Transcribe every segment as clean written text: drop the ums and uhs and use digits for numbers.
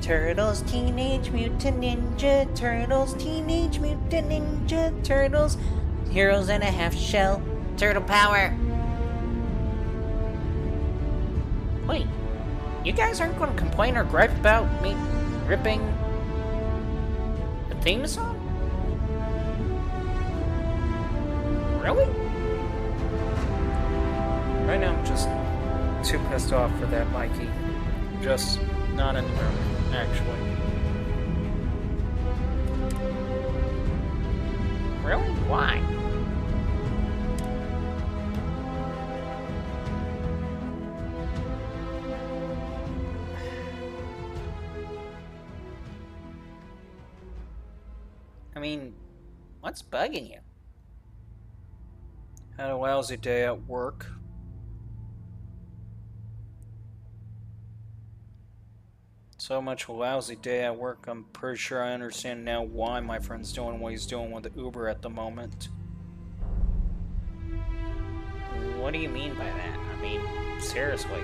Turtles, Teenage Mutant Ninja Turtles, Teenage Mutant Ninja Turtles, heroes and a half shell, turtle power. Wait, you guys aren't going to complain or gripe about me ripping the theme song? Really? Right now I'm just too pissed off for that, Mikey. Just not in the mood, actually. Really? Why? I mean, what's bugging you? Had a lousy day at work. So much a lousy day at work, I'm pretty sure I understand now why my friend's doing what he's doing with Uber at the moment. What do you mean by that? I mean, seriously.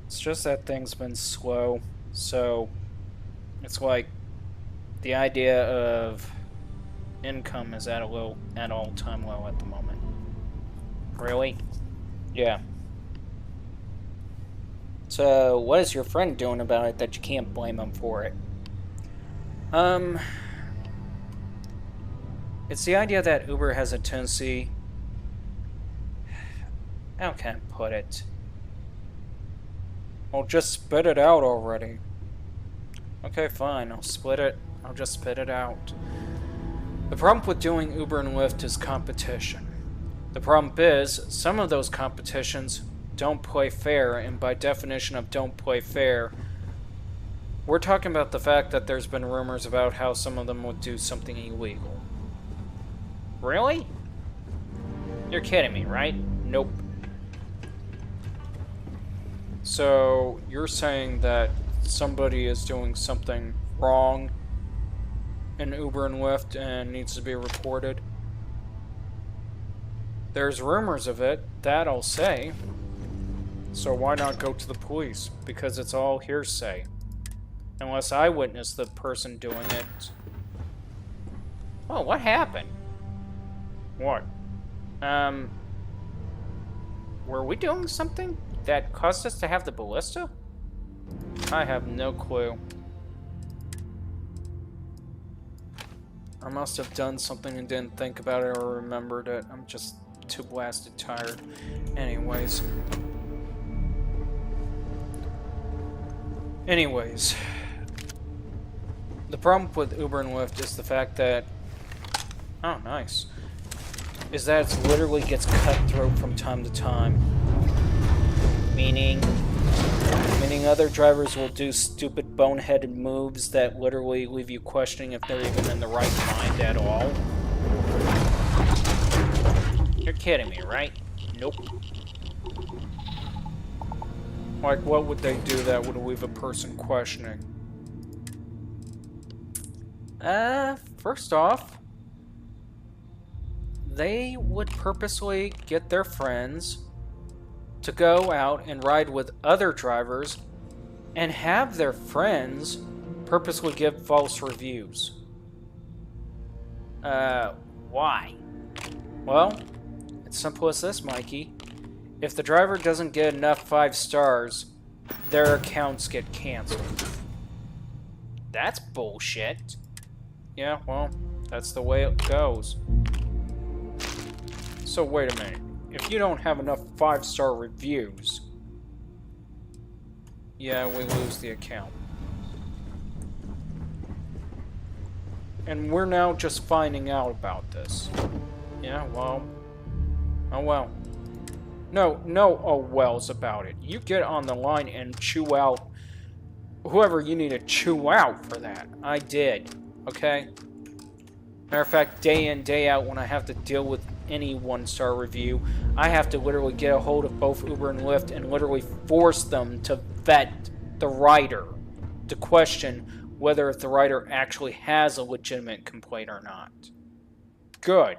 It's just that things been slow, so it's like the idea of income is at all-time low at the moment. Really? Yeah. So, what is your friend doing about it that you can't blame him for it? It's the idea that Uber has a tendency... How can I put it? Well, just spit it out already. Okay, fine, I'll just spit it out. The problem with doing Uber and Lyft is competition. The problem is, some of those competitions don't play fair, and by definition of don't play fair, we're talking about the fact that there's been rumors about how some of them would do something illegal. Really? You're kidding me, right? Nope. So, you're saying that somebody is doing something wrong in Uber and Lyft and needs to be reported? There's rumors of it, that I'll say. So why not go to the police? Because it's all hearsay. Unless I witnessed the person doing it. Oh, what happened? What? Were we doing something that caused us to have the ballista? I have no clue. I must have done something and didn't think about it or remembered it. I'm just too blasted tired. Anyways, the problem with Uber and Lyft is the fact that, oh nice, is that it literally gets cutthroat from time to time. Meaning other drivers will do stupid boneheaded moves that literally leave you questioning if they're even in the right mind at all. You're kidding me, right? Nope. Like, what would they do that would leave a person questioning? First off, they would purposely get their friends to go out and ride with other drivers and have their friends purposely give false reviews. Why? Well, it's simple as this, Mikey. If the driver doesn't get enough 5 stars, their accounts get canceled. That's bullshit. Yeah, well, that's the way it goes. So wait a minute. If you don't have enough 5-star reviews, yeah, we lose the account. And we're now just finding out about this. Yeah, well. Oh well. No oh wells about it. You get on the line and chew out whoever you need to chew out for that. I did. Okay? Matter of fact, day in, day out, when I have to deal with any 1-star review, I have to literally get a hold of both Uber and Lyft and literally force them to vet the rider to question whether if the rider actually has a legitimate complaint or not. Good.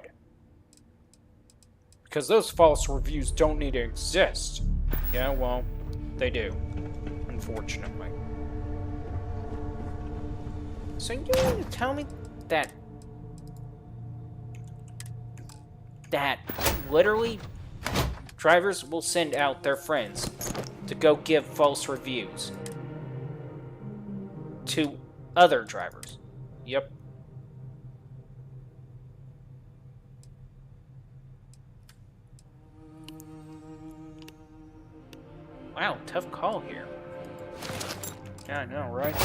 Because those false reviews don't need to exist. Yeah, well, they do. Unfortunately. So you mean to tell me that literally drivers will send out their friends to go give false reviews to other drivers? Yep. Wow, tough call here. Yeah, I know, right?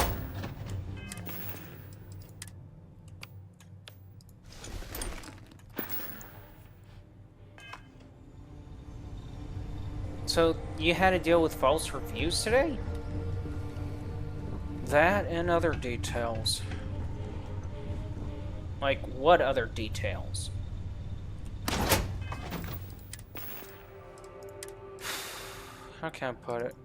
So you had to deal with false reviews today? That and other details. Like what other details? How can I put it?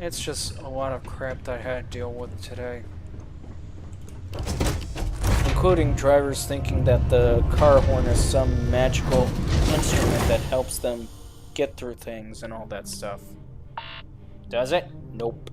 It's just a lot of crap that I had to deal with today. Including drivers thinking that the car horn is some magical instrument that helps them get through things and all that stuff. Does it? Nope.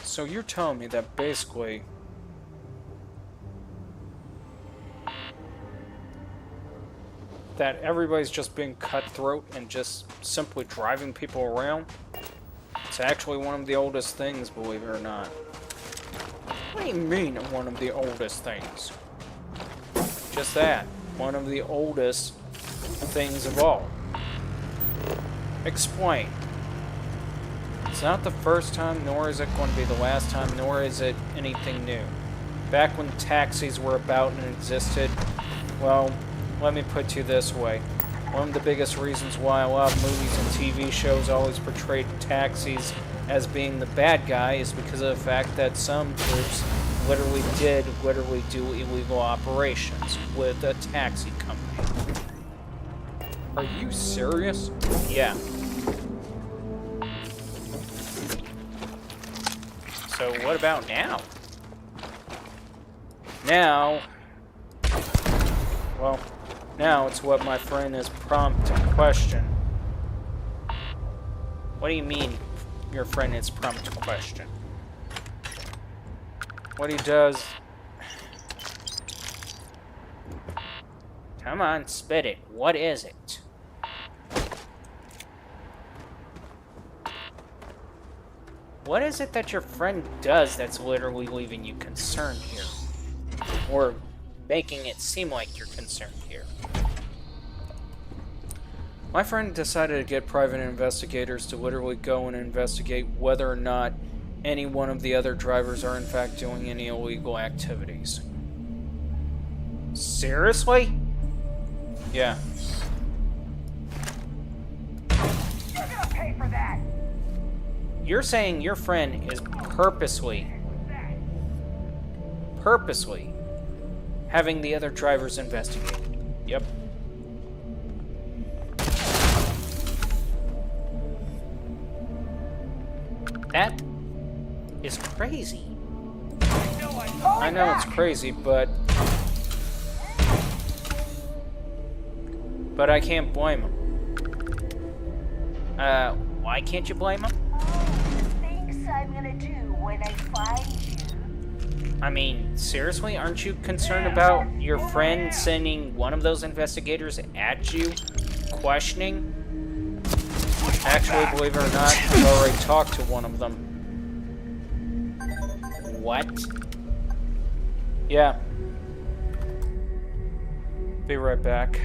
So you're telling me that basically that everybody's just being cutthroat and just simply driving people around? It's actually one of the oldest things, believe it or not. What do you mean one of the oldest things? Just that. One of the oldest things of all. Explain. It's not the first time, nor is it going to be the last time, nor is it anything new. Back when taxis were about and existed, well, let me put you this way. One of the biggest reasons why a lot of movies and TV shows always portrayed taxis as being the bad guy is because of the fact that some groups literally do illegal operations with a taxi company. Are you serious? Yeah. So what about now? Now, well, now it's what my friend is prompt to question. What do you mean your friend is prompt to question? What he does... Come on, spit it. What is it? What is it that your friend does that's literally leaving you concerned here? Or making it seem like you're concerned here? My friend decided to get private investigators to literally go and investigate whether or not any one of the other drivers are in fact doing any illegal activities. Seriously? Yeah. You're gonna pay for that! You're saying your friend is purposely having the other drivers investigate? Yep. That is crazy. I know it's crazy, but I can't blame him. Why can't you blame him? The things I'm gonna do when I find you. I mean, seriously, aren't you concerned about your friend sending one of those investigators at you, questioning? Actually, believe it or not, I've already talked to one of them. What? Yeah. Be right back.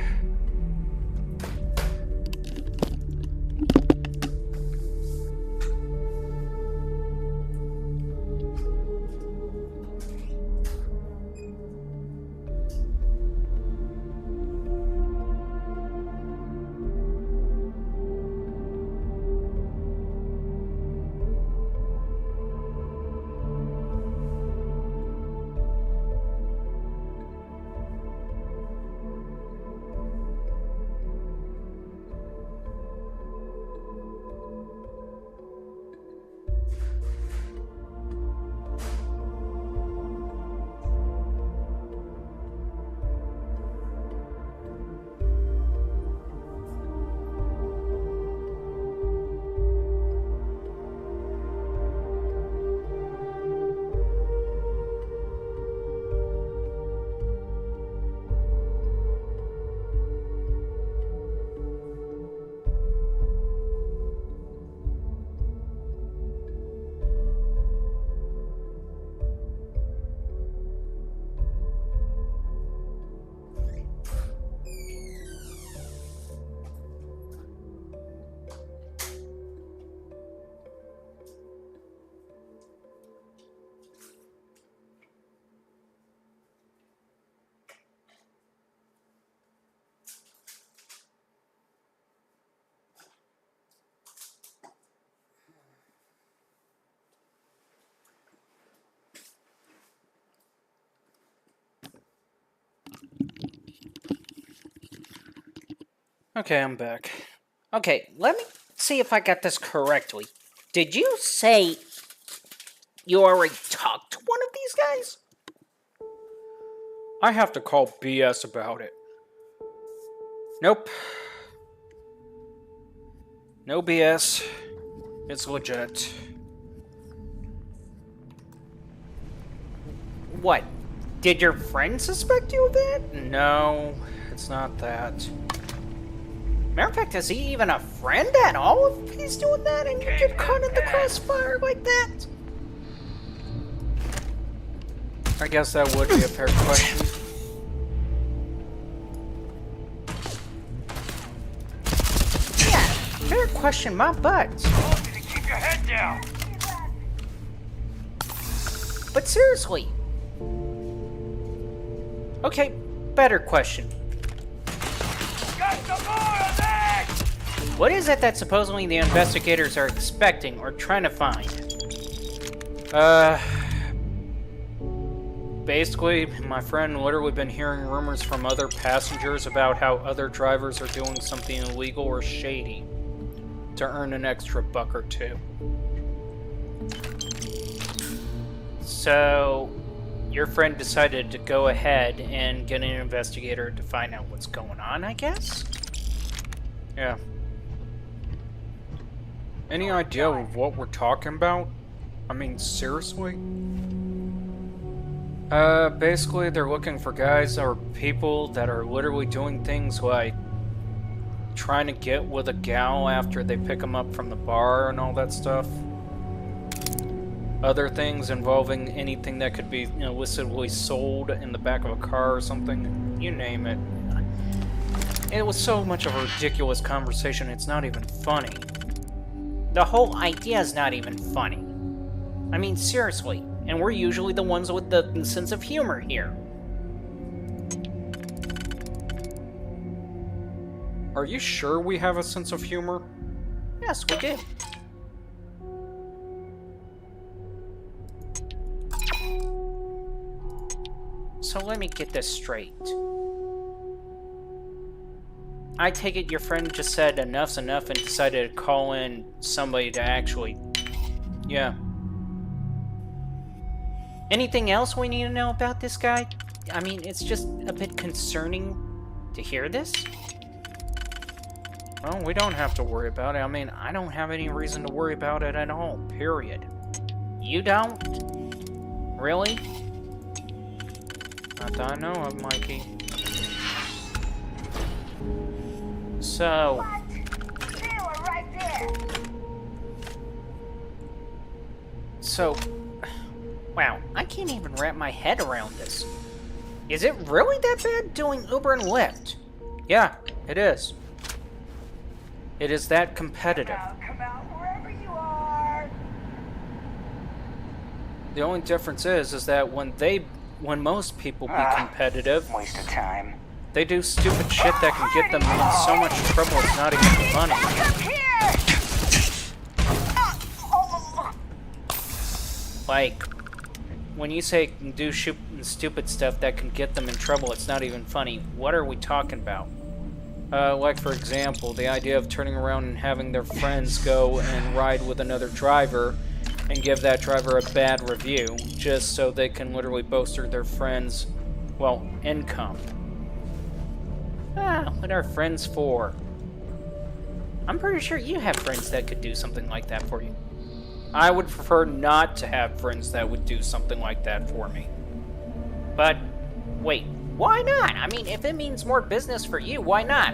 Okay, I'm back. Okay, let me see if I got this correctly. Did you say you already talked to one of these guys? I have to call BS about it. Nope. No BS. It's legit. What? Did your friend suspect you of that? No, it's not that. Matter of fact, is he even a friend at all if he's doing that and you get caught in the crossfire like that? I guess that would be a fair question. Yeah, fair question, my butt. Keep your head down. But seriously. Okay, better question. Got some more of that! What is it that supposedly the investigators are expecting or trying to find? Basically, my friend literally been hearing rumors from other passengers about how other drivers are doing something illegal or shady to earn an extra buck or two. So, your friend decided to go ahead and get an investigator to find out what's going on, I guess? Yeah. Any idea of what we're talking about? I mean, seriously? Basically, they're looking for guys or people that are literally doing things like trying to get with a gal after they pick them up from the bar and all that stuff. Other things involving anything that could be illicitly sold in the back of a car or something. You name it. It was so much of a ridiculous conversation, it's not even funny. The whole idea is not even funny. I mean, seriously. And we're usually the ones with the sense of humor here. Are you sure we have a sense of humor? Yes, we do. So let me get this straight. I take it your friend just said enough's enough and decided to call in somebody to actually... Yeah. Anything else we need to know about this guy? I mean, it's just a bit concerning to hear this. Well, we don't have to worry about it. I mean, I don't have any reason to worry about it at all, period. You don't? Really? Not that I know of, Mikey. So... What? They were right there. So... Wow, I can't even wrap my head around this. Is it really that bad doing Uber and Lyft? Yeah, it is. It is that competitive. Come out wherever you are. The only difference is that when most people be competitive, Waste of time. they do stupid shit that can get them in so much trouble it's not even funny. Like, when you say do stupid stuff that can get them in trouble, it's not even funny. What are we talking about? Like, for example, the idea of turning around and having their friends go and ride with another driver and give that driver a bad review just so they can literally bolster their friends' well, income. Ah, what are friends for? I'm pretty sure you have friends that could do something like that for you. I would prefer not to have friends that would do something like that for me. But, wait, why not? I mean, if it means more business for you, why not?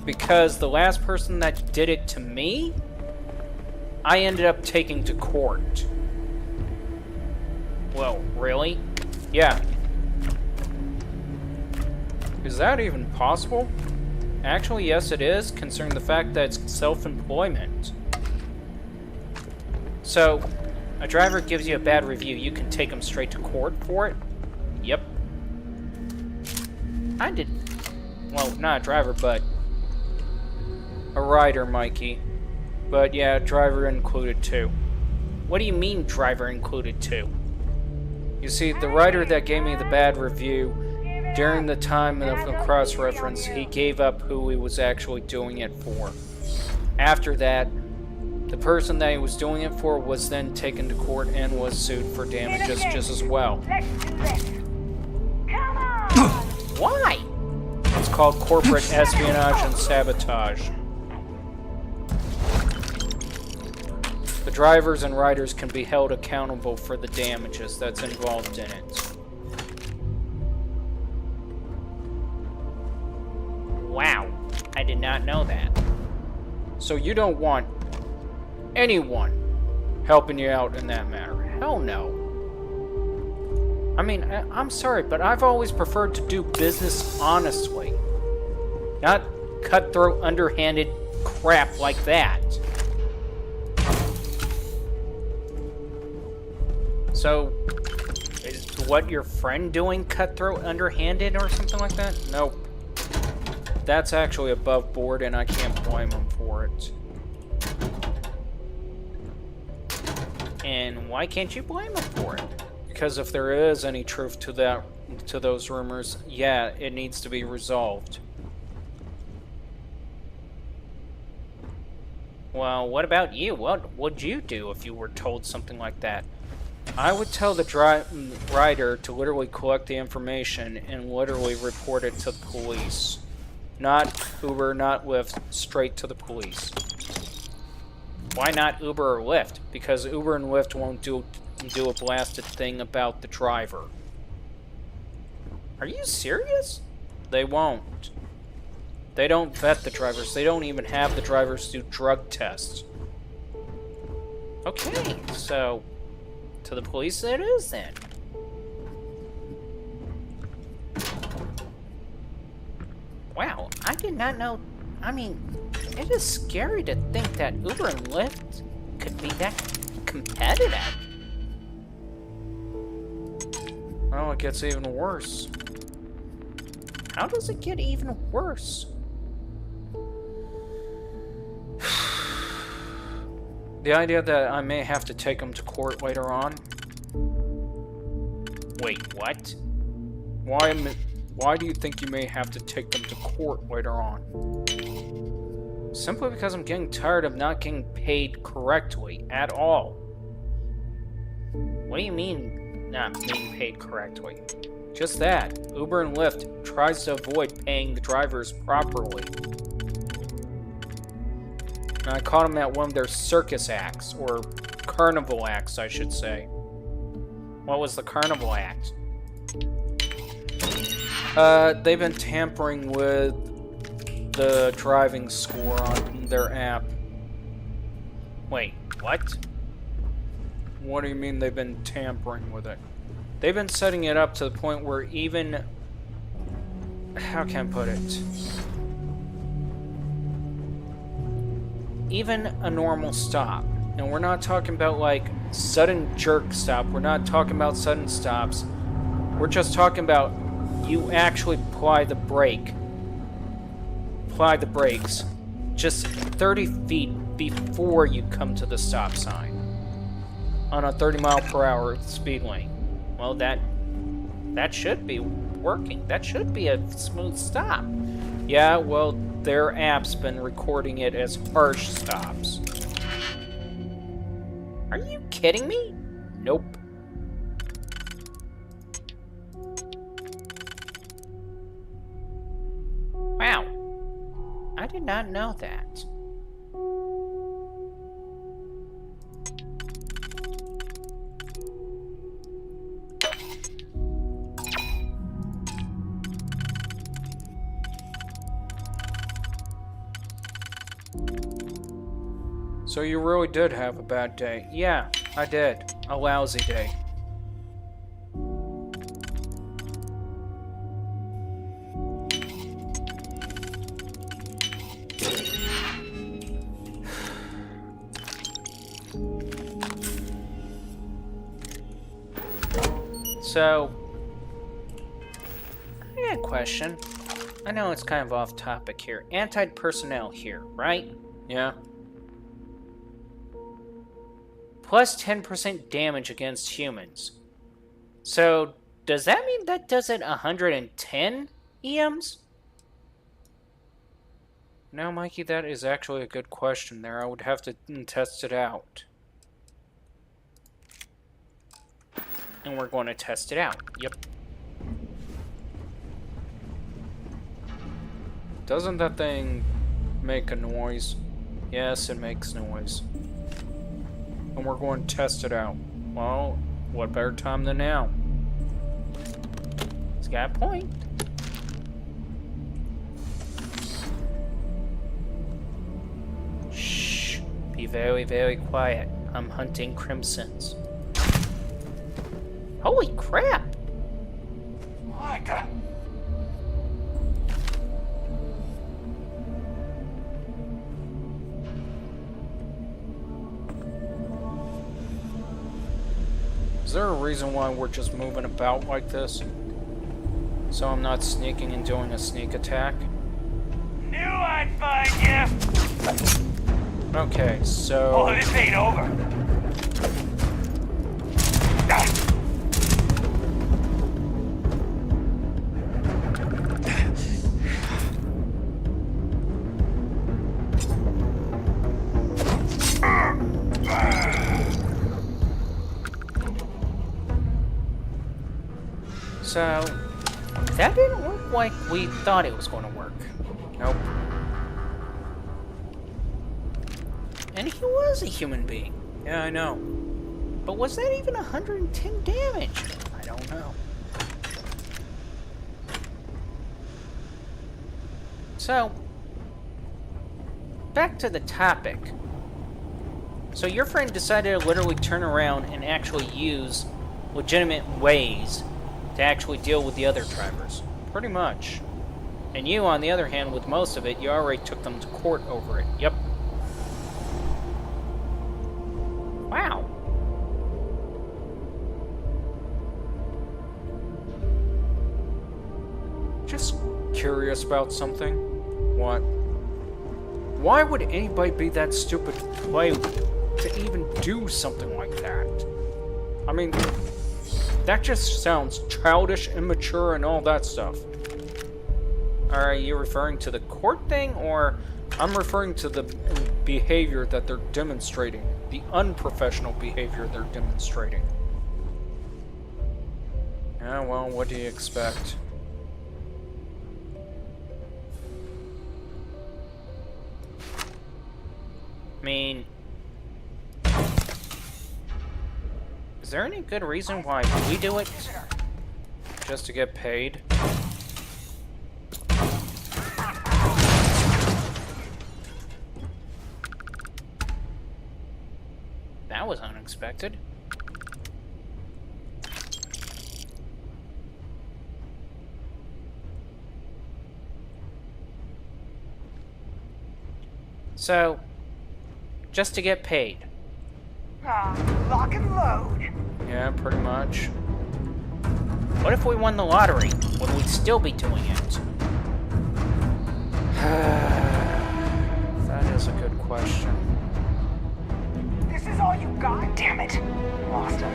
Because the last person that did it to me, I ended up taking to court. Well, really? Yeah. Is that even possible? Actually, yes it is, considering the fact that it's self-employment. So, a driver gives you a bad review, you can take them straight to court for it? Yep. I did. Well, not a driver, but a rider, Mikey. But yeah, driver included too. What do you mean, driver included too? You see, the rider that gave me the bad review during the time of the cross-reference, he gave up who he was actually doing it for. After that, the person that he was doing it for was then taken to court and was sued for damages just as well. Let's do this. Come on! Why? It's called corporate espionage and sabotage. The drivers and riders can be held accountable for the damages that's involved in it. Wow, I did not know that. So you don't want anyone helping you out in that matter. Hell no. I mean, I'm sorry, but I've always preferred to do business honestly. Not cutthroat, underhanded crap like that. So, is what your friend doing cutthroat, underhanded, or something like that? Nope. That's actually above board, and I can't blame him for it. And why can't you blame him for it? Because if there is any truth to that, to those rumors, yeah, it needs to be resolved. Well, what about you? What would you do if you were told something like that? I would tell the rider to literally collect the information and literally report it to the police. Not Uber, not Lyft, straight to the police. Why not Uber or Lyft? Because Uber and Lyft won't do a blasted thing about the driver. Are you serious? They won't. They don't vet the drivers. They don't even have the drivers do drug tests. Okay, so to the police it is then. Wow, I did not know. I mean, it is scary to think that Uber and Lyft could be that competitive. Well, it gets even worse. How does it get even worse? The idea that I may have to take them to court later on. Wait, what? Why do you think you may have to take them to court later on? Simply because I'm getting tired of not getting paid correctly at all. What do you mean, not being paid correctly? Just that. Uber and Lyft tries to avoid paying the drivers properly. And I caught them at one of their circus acts, or carnival acts, I should say. What was the carnival act? They've been tampering with the driving score on their app. Wait, what? What do you mean they've been tampering with it? They've been setting it up to the point where even... How can I put it? Even a normal stop. And we're not talking about, like, sudden jerk stop. We're not talking about sudden stops. We're just talking about you actually apply the brake. Apply the brakes just 30 feet before you come to the stop sign. On a 30-mile-per-hour speed lane. Well, that should be working. That should be a smooth stop. Yeah, well, their app's been recording it as harsh stops. Are you kidding me? Nope. Wow. I did not know that. So you really did have a bad day. Yeah, I did. A lousy day. So, I got a question. I know it's kind of off topic here. Anti-personnel here, right? Yeah? Plus 10% damage against humans. So, does that mean that does it 110 EMs? Now, Mikey, that is actually a good question there. I would have to test it out. And we're going to test it out. Yep. Doesn't that thing make a noise? Yes, it makes noise. And we're going to test it out. Well, what better time than now? It's got a point. Shh. Be very, very quiet. I'm hunting crimsons. Holy crap! What the? Is there a reason why we're just moving about like this? So I'm not sneaking and doing a sneak attack? Knew I'd find you! Okay, Oh, so... this ain't over. Ah. So, that didn't work like we thought it was going to work. Nope. And he was a human being. Yeah, I know. But was that even 110 damage? I don't know. So, back to the topic. So your friend decided to literally turn around and actually use legitimate ways to actually deal with the other drivers. Pretty much. And you, on the other hand, with most of it, you already took them to court over it. Yep. Wow. Just curious about something. What? Why would anybody be that stupid to play to even do something like that? I mean, that just sounds childish, immature, and all that stuff. Are you referring to the court thing, or... I'm referring to the behavior that they're demonstrating. The unprofessional behavior they're demonstrating. Yeah, well, what do you expect? I mean... Is there any good reason why we do it? Just to get paid? That was unexpected. So, just to get paid. Lock and load. Yeah, pretty much. What if we won the lottery? Would we still be doing it? That is a good question. This is all you got? Damn it. Lost him.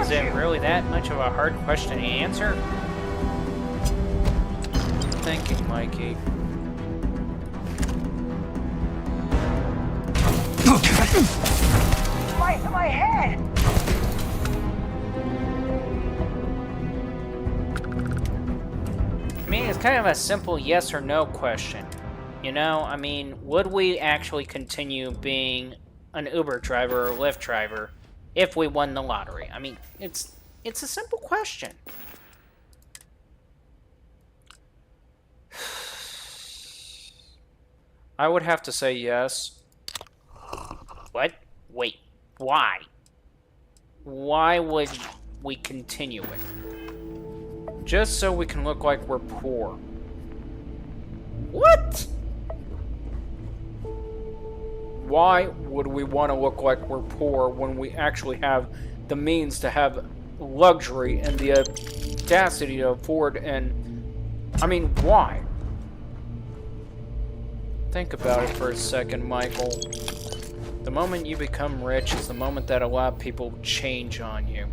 Is it really that much of a hard question to answer? Thinking, Mikey. My head! I mean, it's kind of a simple yes or no question. You know, I mean, would we actually continue being an Uber driver or Lyft driver if we won the lottery? I mean, it's a simple question. I would have to say yes. What? Wait, why? Why would we continue it? Just so we can look like we're poor. What? Why would we want to look like we're poor when we actually have the means to have luxury and the audacity to afford and... I mean, why? Think about it for a second, Michael. The moment you become rich is the moment that a lot of people change on you.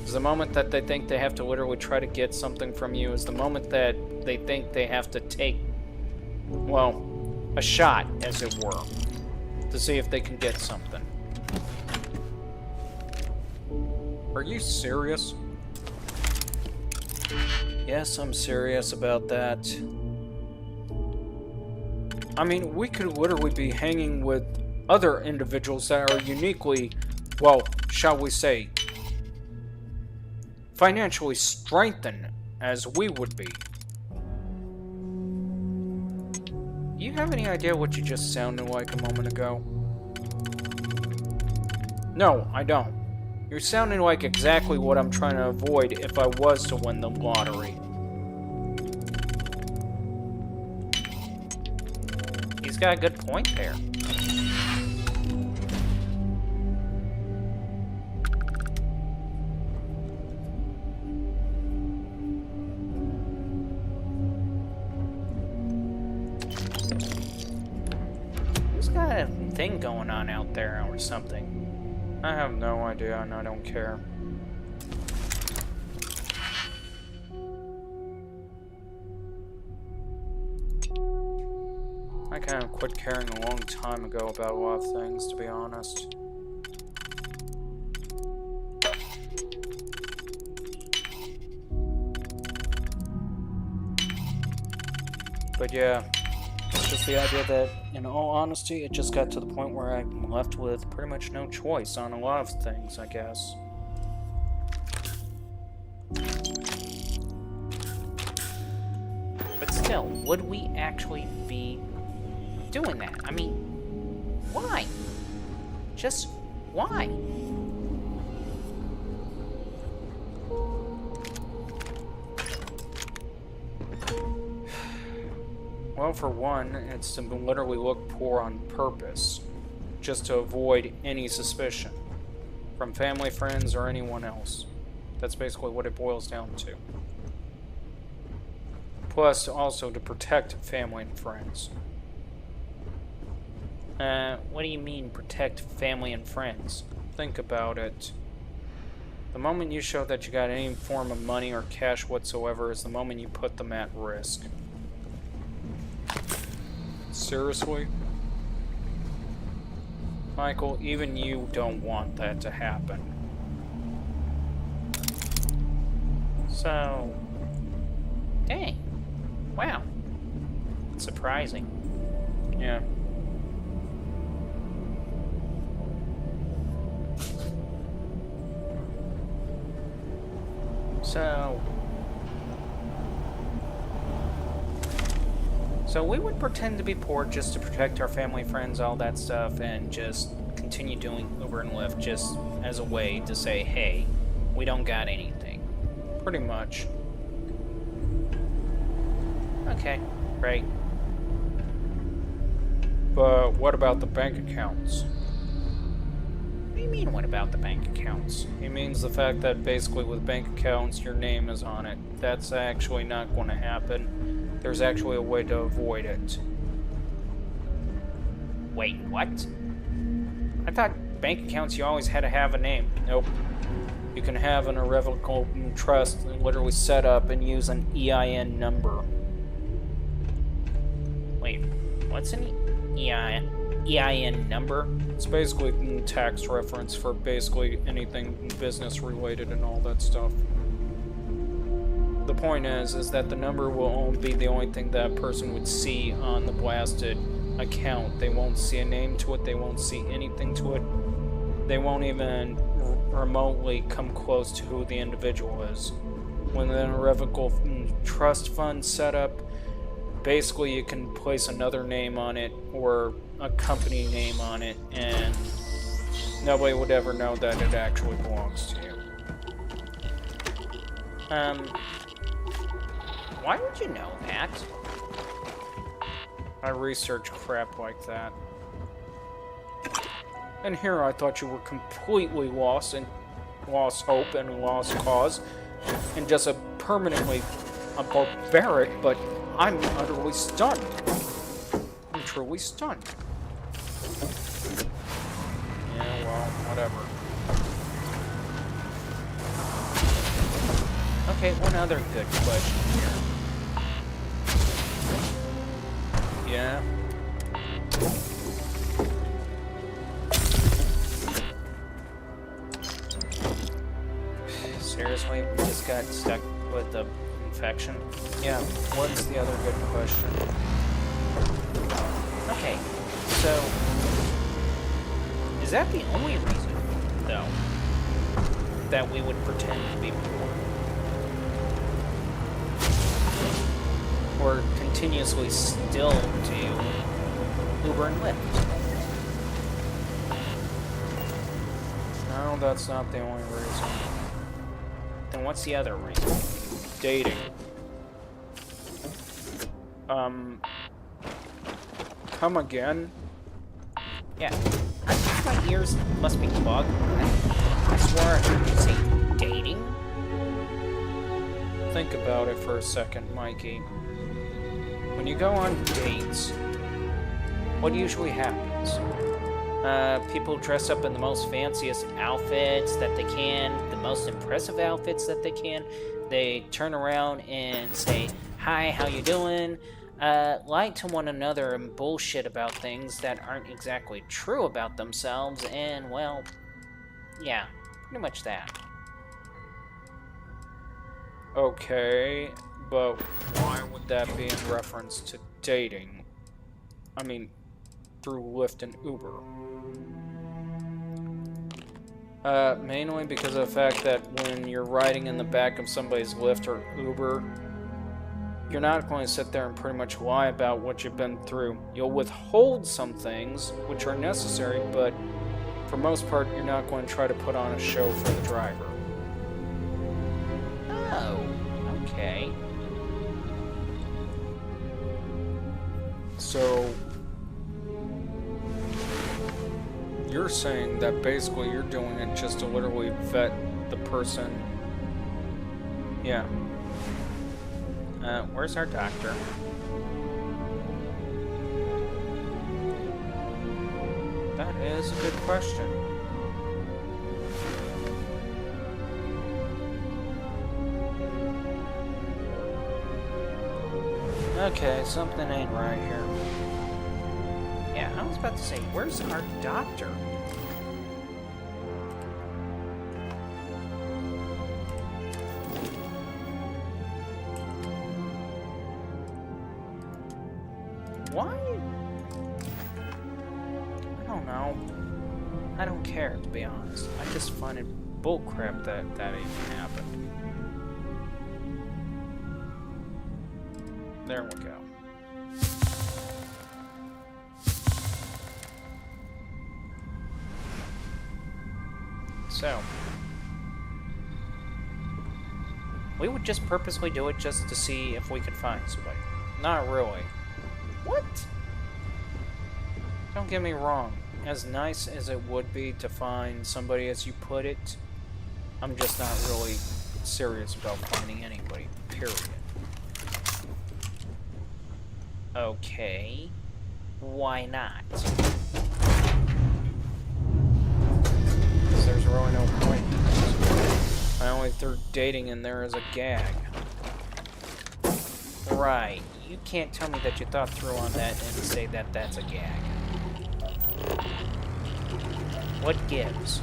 It's the moment that they think they have to literally try to get something from you. Is the moment that they think they have to take, well, a shot, as it were, to see if they can get something. Are you serious? Yes, I'm serious about that. I mean, we could literally be hanging with other individuals that are uniquely, well, shall we say, financially strengthened as we would be. Do you have any idea what you just sounded like a moment ago? No, I don't. You're sounding like exactly what I'm trying to avoid if I was to win the lottery. He's got a good point there. He's got a thing going on out there or something. I have no idea and I don't care. I kind of quit caring a long time ago about a lot of things, to be honest. But yeah, it's just the idea that, in all honesty, it just got to the point where I'm left with pretty much no choice on a lot of things, I guess. But still, would we actually be doing that? I mean, why? Just why? Well, for one, it's to literally look poor on purpose, just to avoid any suspicion from family, friends, or anyone else. That's basically what it boils down to. Plus, also to protect family and friends. What do you mean, protect family and friends? Think about it. The moment you show that you got any form of money or cash whatsoever is the moment you put them at risk. Seriously? Michael, even you don't want that to happen. So, dang. Wow. Surprising. Yeah. So we would pretend to be poor just to protect our family, friends, all that stuff, and just continue doing Uber and Lyft just as a way to say, hey, we don't got anything. Pretty much. Okay, great. But what about the bank accounts? What do you mean, what about the bank accounts? He means the fact that basically with bank accounts, your name is on it. That's actually not going to happen. There's actually a way to avoid it. Wait, what? I thought bank accounts you always had to have a name. Nope. You can have an irrevocable trust literally set up and use an EIN number. Wait, what's an EIN number? It's basically a tax reference for basically anything business related and all that stuff. The point is that the number will only be the only thing that a person would see on the blasted account. They won't see a name to it. They won't see anything to it. They won't even remotely come close to who the individual is. When an irrevocable trust fund set up, basically you can place another name on it or a company name on it, and nobody would ever know that it actually belongs to you. Why would you know that? I research crap like that. And here I thought you were completely lost and lost hope and lost cause and just a barbaric, but I'm utterly stunned. I'm truly stunned. Yeah, well, whatever. Okay, one other good question here. Yeah. Seriously, we just got stuck with the infection? Yeah, what's the other good question? Okay, so is that the only reason, though, that we would pretend to be poor? Or continuously still do Uber and Lyft? No, that's not the only reason. Then what's the other reason? Dating. Come again? Yeah. I think my ears must be clogged. I swore I heard you say dating. Think about it for a second, Mikey. When you go on dates, what usually happens? People dress up in the most fanciest outfits that they can, the most impressive outfits that they can. They turn around and say, "Hi, how you doing?" Lie to one another and bullshit about things that aren't exactly true about themselves, and, well, yeah, pretty much that. Okay, but why would that be in reference to dating? I mean, through Lyft and Uber. Mainly because of the fact that when you're riding in the back of somebody's Lyft or Uber, you're not going to sit there and pretty much lie about what you've been through. You'll withhold some things, which are necessary, but for most part, you're not going to try to put on a show for the driver. Oh, okay. So, you're saying that basically you're doing it just to literally vet the person. Yeah. Where's our doctor? That is a good question. Okay, something ain't right here. Yeah, I was about to say, where's our doctor? Why? I don't know. I don't care, to be honest. I just find it bullcrap that even happened. There we go. So, we would just purposely do it just to see if we could find somebody. Not really. What? Don't get me wrong. As nice as it would be to find somebody, as you put it, I'm just not really serious about finding anybody, period. Okay. Why not? Because there's really no point. I only threw dating in there as a gag. Right. You can't tell me that you thought through on that and say that that's a gag. What gives?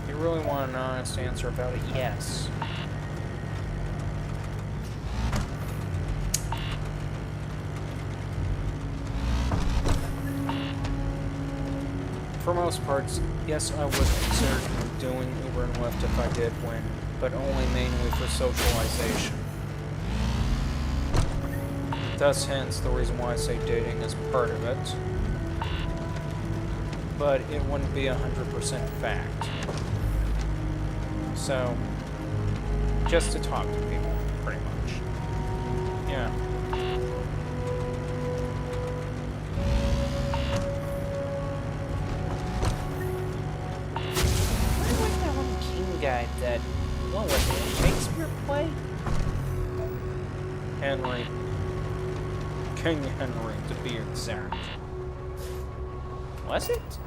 If you really want an honest answer about it, Yes. for most parts, yes, I would consider doing Uber and Lyft if I did win, but only mainly for socialization. Thus, hence, the reason why I say dating is part of it. But it wouldn't be 100% fact. So, just to talk to people, pretty much. Yeah. I like that one king guy that, what was it, a Shakespeare play? Henry. King Henry, to be exact. Was it?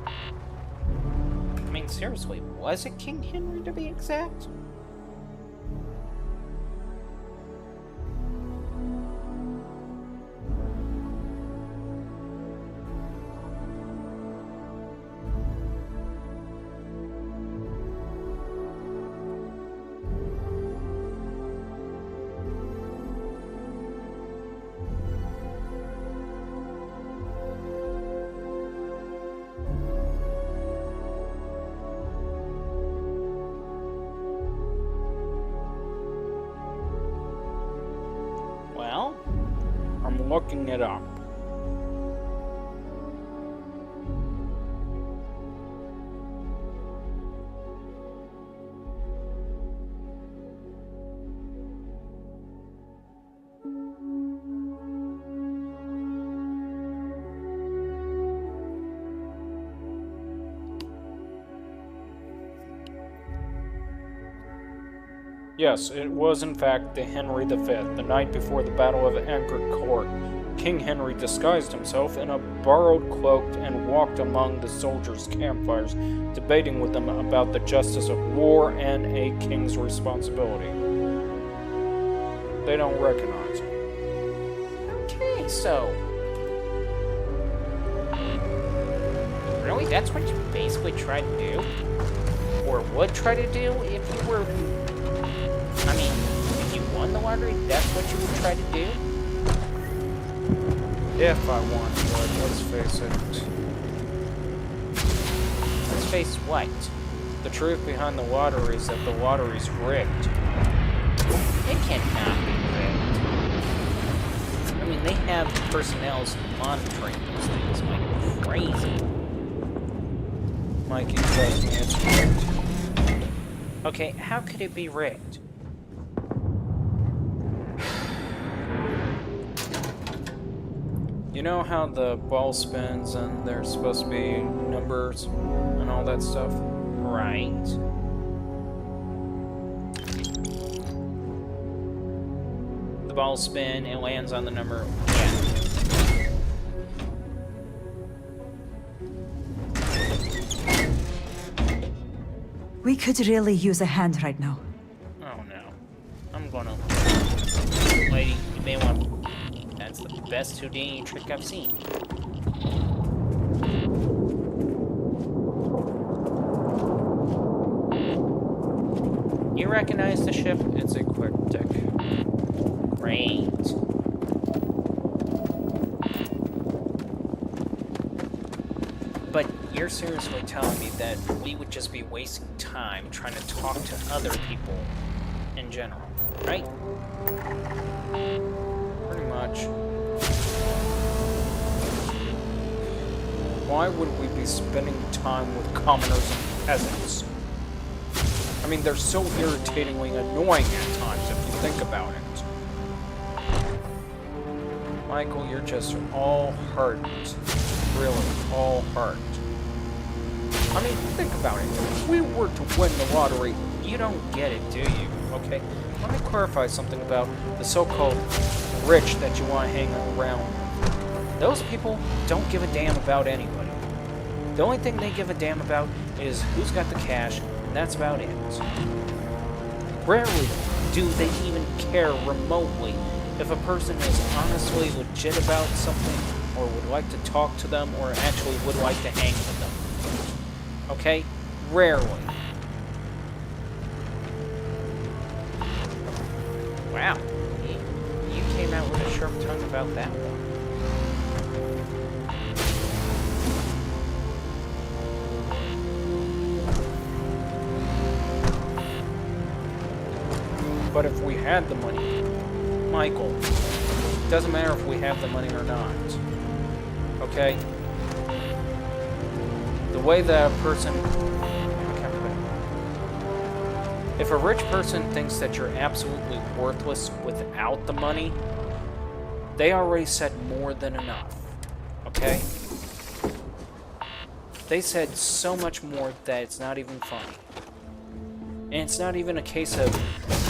I mean, seriously, was it King Henry to be exact? Well, I'm looking it up. Yes, it was in fact the Henry V. The night before the Battle of Agincourt Court, King Henry disguised himself in a borrowed cloak and walked among the soldiers' campfires, debating with them about the justice of war and a king's responsibility. They don't recognize him. okay, so... Really? That's what you basically tried to do? Or would try to do if you were... I mean, if you won the lottery, that's what you would try to do? If I want, but let's face it. Let's face what? The truth behind the lottery is that the lottery's rigged. It cannot be rigged. I mean, they have personnel monitoring those things like crazy. Mikey, trust me, it's rigged. Okay, how could it be rigged? You know how the ball spins and there's supposed to be numbers and all that stuff? Right. The ball spin, it lands on the number. Yeah. We could really use a hand right now. Oh no. I'm gonna... Lady, you may want... That's the best Houdini trick I've seen. You recognize the ship? It's a quick tick. Great. But you're seriously telling me that we would just be wasting time trying to talk to other people in general, right? Pretty much. Why would we be spending time with commoners and peasants? I mean, they're so irritatingly annoying at times if you think about it. Michael, you're just all heart. Really, all heart. I mean, think about it. If we were to win the lottery, you don't get it, do you? Okay? Let me clarify something about the so-called rich that you want to hang around with. Those people don't give a damn about anybody. The only thing they give a damn about is who's got the cash, and that's about it. Rarely do they even care remotely if a person is honestly legit about something, or would like to talk to them, or actually would like to hang with them. Okay? Rarely. Wow. You came out with a sharp tongue about that one. But if we had the money, Michael, it doesn't matter if we have the money or not. Okay? The way that a person... If a rich person thinks that you're absolutely worthless without the money, they already said more than enough. Okay? They said so much more that it's not even funny. And it's not even a case of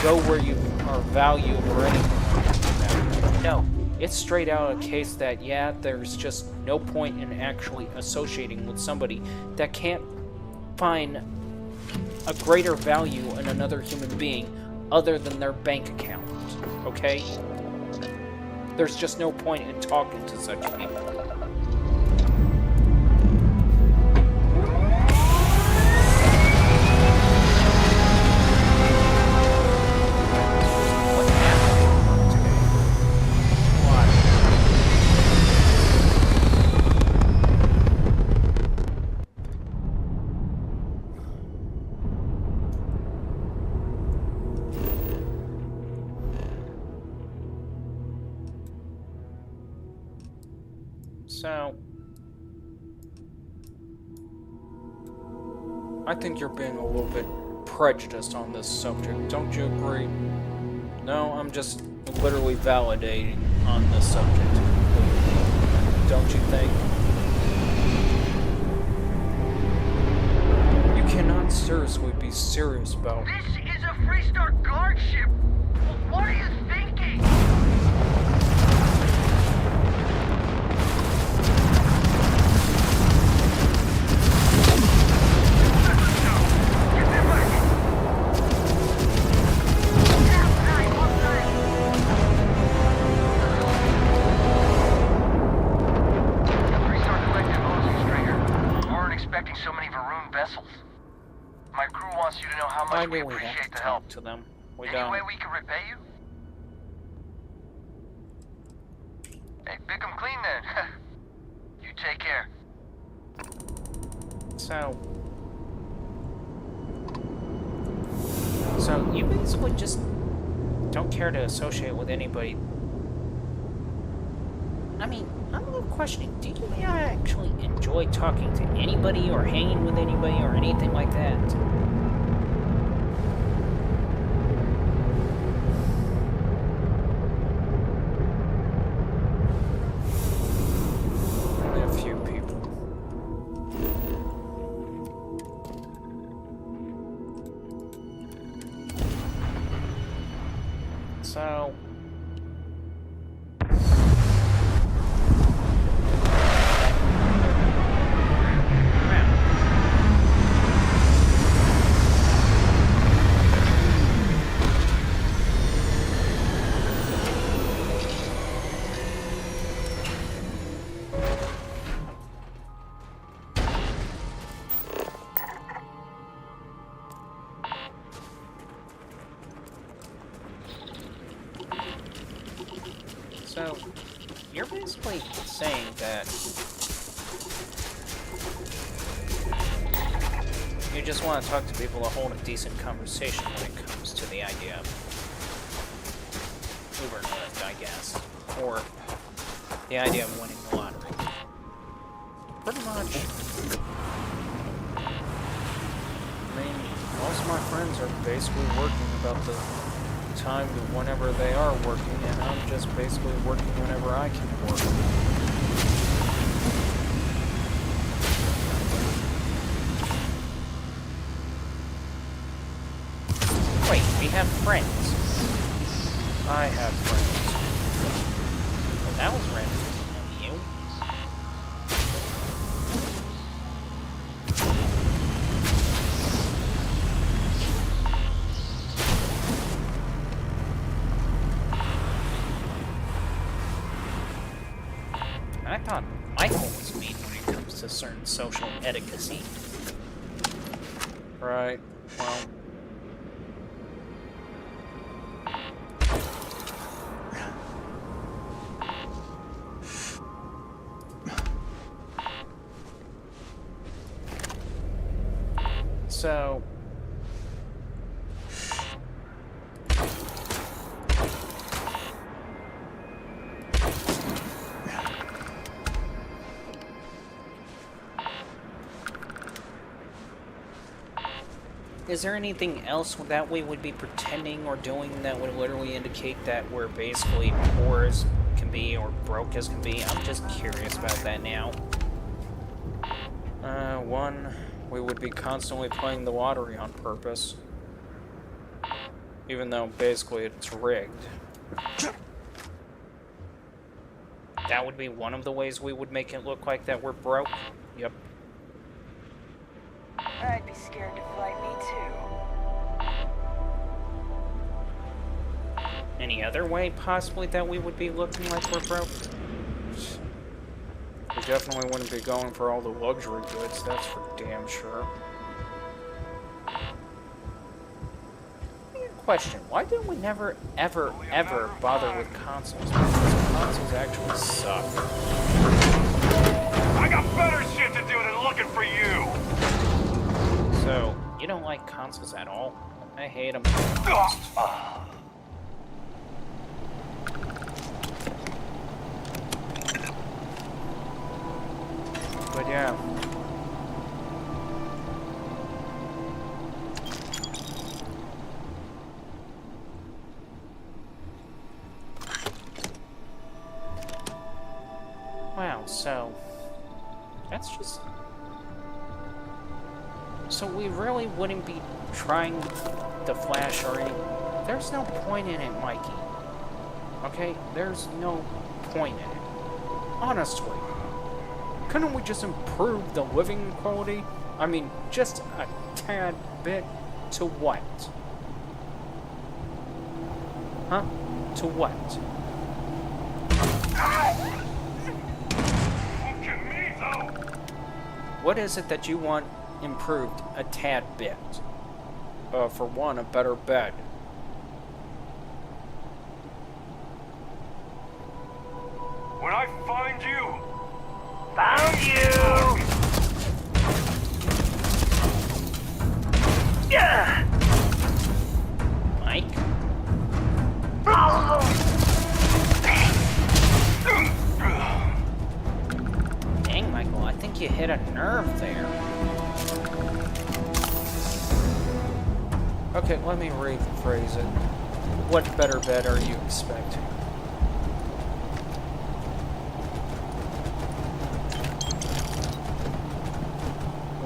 go where you are valued or anything like that. No, It's straight out a case that, yeah, there's just no point in actually associating with somebody that can't find a greater value in another human being other than their bank account, okay? There's just no point in talking to such people. What happened today? Why? So, I think you're being a little bit prejudiced on this subject. Don't you agree? No, I'm just literally validating on this subject. Don't you think? You cannot seriously be serious about... This is a Freestar guard ship. What are you thinking? So many Varun vessels. My crew wants you to know how I much we knew we had appreciate to the help. talk to them. We Any don't. way we can repay you? Hey, pick 'em clean then. You take care. So you basically just don't care to associate with anybody. I mean, I'm a little questioning. Do you actually enjoy talking to anybody or hanging with anybody or anything like that? Only a few people. So... So, you're basically saying that you just want to talk to people to hold a decent conversation when it comes to the idea of Uber and Lyft, I guess. Or the idea of winning the lottery. Pretty much. I mean, most of my friends are basically working about the time to whenever they are working, and I'm just basically working whenever I can work. Wait, we have friends. I have friends. Well, that was random of you. I thought Michael was mean when it comes to certain social etiquette. Right, well... So... Is there anything else that we would be pretending or doing that would literally indicate that we're basically poor as can be or broke as can be? I'm just curious about that now. One, we would be constantly playing the lottery on purpose. Even though basically it's rigged. That would be one of the ways we would make it look like that we're broke. Yep. I'd be scared to fly me too. Any other way, possibly, that we would be looking like we're broke? We definitely wouldn't be going for all the luxury goods, that's for damn sure. Question, why didn't we never, ever, ever bother with consoles? Because consoles actually suck. I got better shit to do than looking for you! So, you don't like consoles at all? I hate them. But yeah. Wow, so that's just... So we really wouldn't be trying the Flash or any... There's no point in it, Mikey. Okay? There's no point in it. Honestly. Couldn't we just improve the living quality? I mean, just a tad bit. To what? Huh? To what? What is it that you want improved a tad bit? For one, a better bed. When I find you... Found you! Yeah! Mike? Dang, Michael, I think you hit a nerve there. Okay, let me rephrase it. What better bed are you expecting?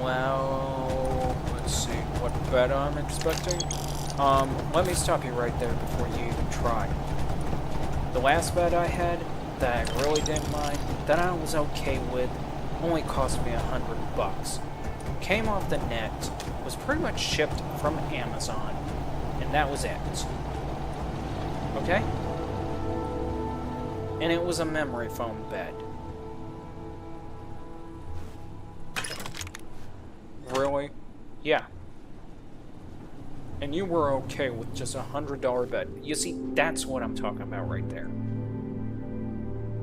Well, let's see, what bed I'm expecting? Let me stop you right there before you even try. The last bed I had, that I really didn't mind, that I was okay with, only cost me $100. Came off the net, was pretty much shipped from Amazon, and that was it. Okay? And it was a memory foam bed. Really? Yeah. And you were okay with just $100 bed. You see, that's what I'm talking about right there.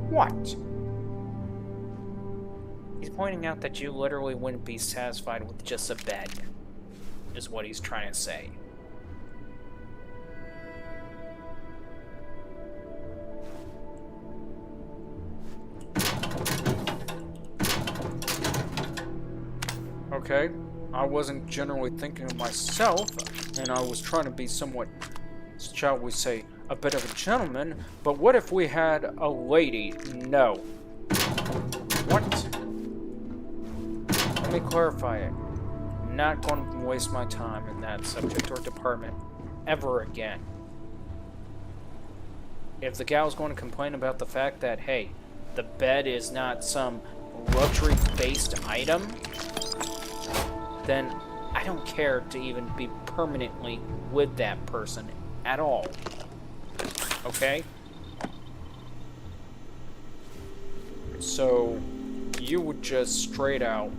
What? He's pointing out that you literally wouldn't be satisfied with just a bed, is what he's trying to say. Okay, I wasn't generally thinking of myself, and I was trying to be somewhat, shall we say, a bit of a gentleman, but what if we had a lady? No. What? Let me clarify it. I'm not going to waste my time in that subject or department ever again. If the gal's going to complain about the fact that, hey, the bed is not some luxury-based item, then I don't care to even be permanently with that person at all. Okay? So, you would just straight out...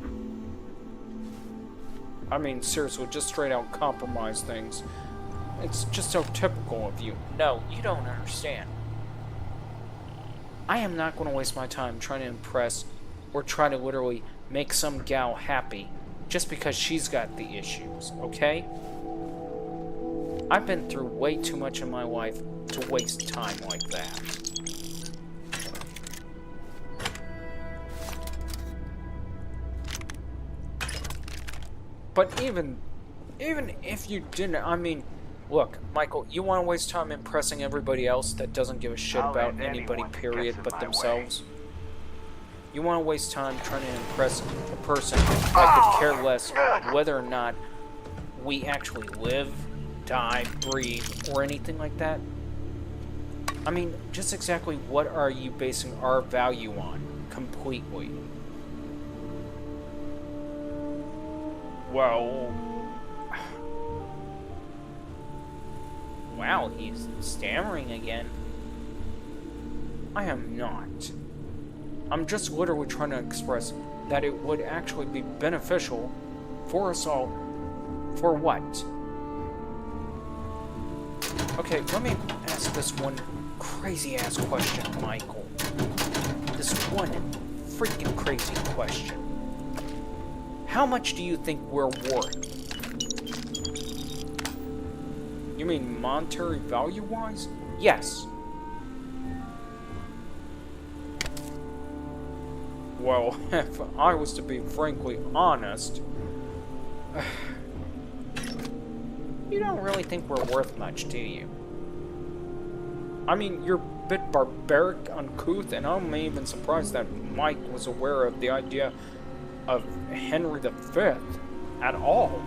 I mean, seriously, just straight out compromise things. It's just so typical of you. No, you don't understand. I am not going to waste my time trying to impress or try to literally make some gal happy just because she's got the issues, okay? I've been through way too much in my life to waste time like that. But even if you didn't, I mean, look, Michael, you want to waste time impressing everybody else that doesn't give a shit about anybody, period, but themselves? You want to waste time trying to impress a person that could care less whether or not we actually live, die, breathe, or anything like that? I mean, just exactly what are you basing our value on, completely? Well... Wow, he's stammering again. I am not. I'm just literally trying to express that it would actually be beneficial for us all. For what? Okay, let me ask this one crazy-ass question, Michael. This one freaking crazy question. How much do you think we're worth? You mean monetary value-wise? Yes. Well, if I was to be frankly honest... You don't really think we're worth much, do you? I mean, you're a bit barbaric, uncouth, and I'm even surprised that Mike was aware of the idea of Henry V at all.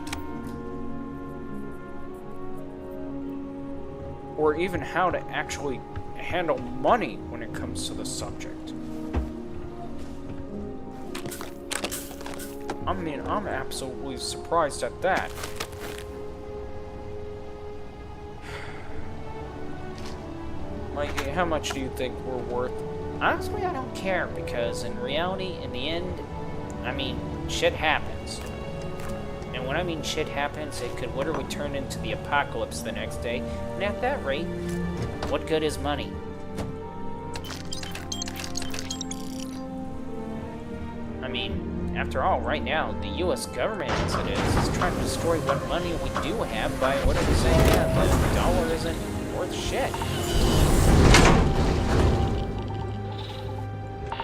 Or even how to actually handle money when it comes to the subject. I mean, I'm absolutely surprised at that. Like, how much do you think we're worth? Honestly, I don't care, because in reality, in the end, I mean, shit happens. And when I mean shit happens, it could literally turn into the apocalypse the next day, and at that rate, what good is money? I mean, after all, right now, the US government, as it is trying to destroy what money we do have by literally saying that the dollar isn't worth shit.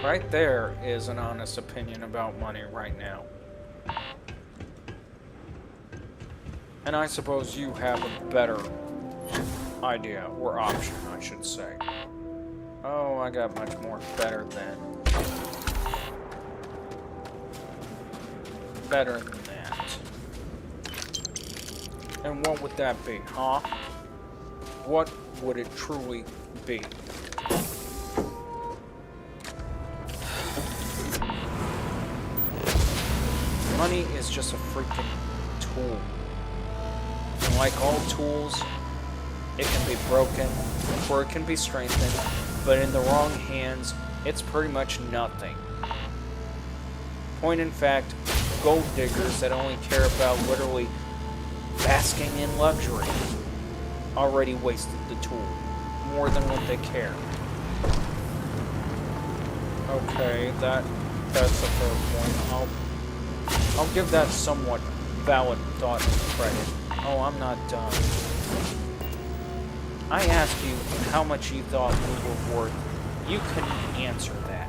Right there is an honest opinion about money right now. And I suppose you have a better idea, or option, I should say. Oh, I got much more better than... Better than that. And what would that be, huh? What would it truly be? Money is just a freaking tool. And like all tools, it can be broken, or it can be strengthened, but in the wrong hands, it's pretty much nothing. Point in fact, gold diggers that only care about literally basking in luxury already wasted the tool, more than what they care. Okay, that's a fair point. I'll give that somewhat valid thought credit. Oh, I'm not done. I asked you how much you thought we were worth. You couldn't answer that,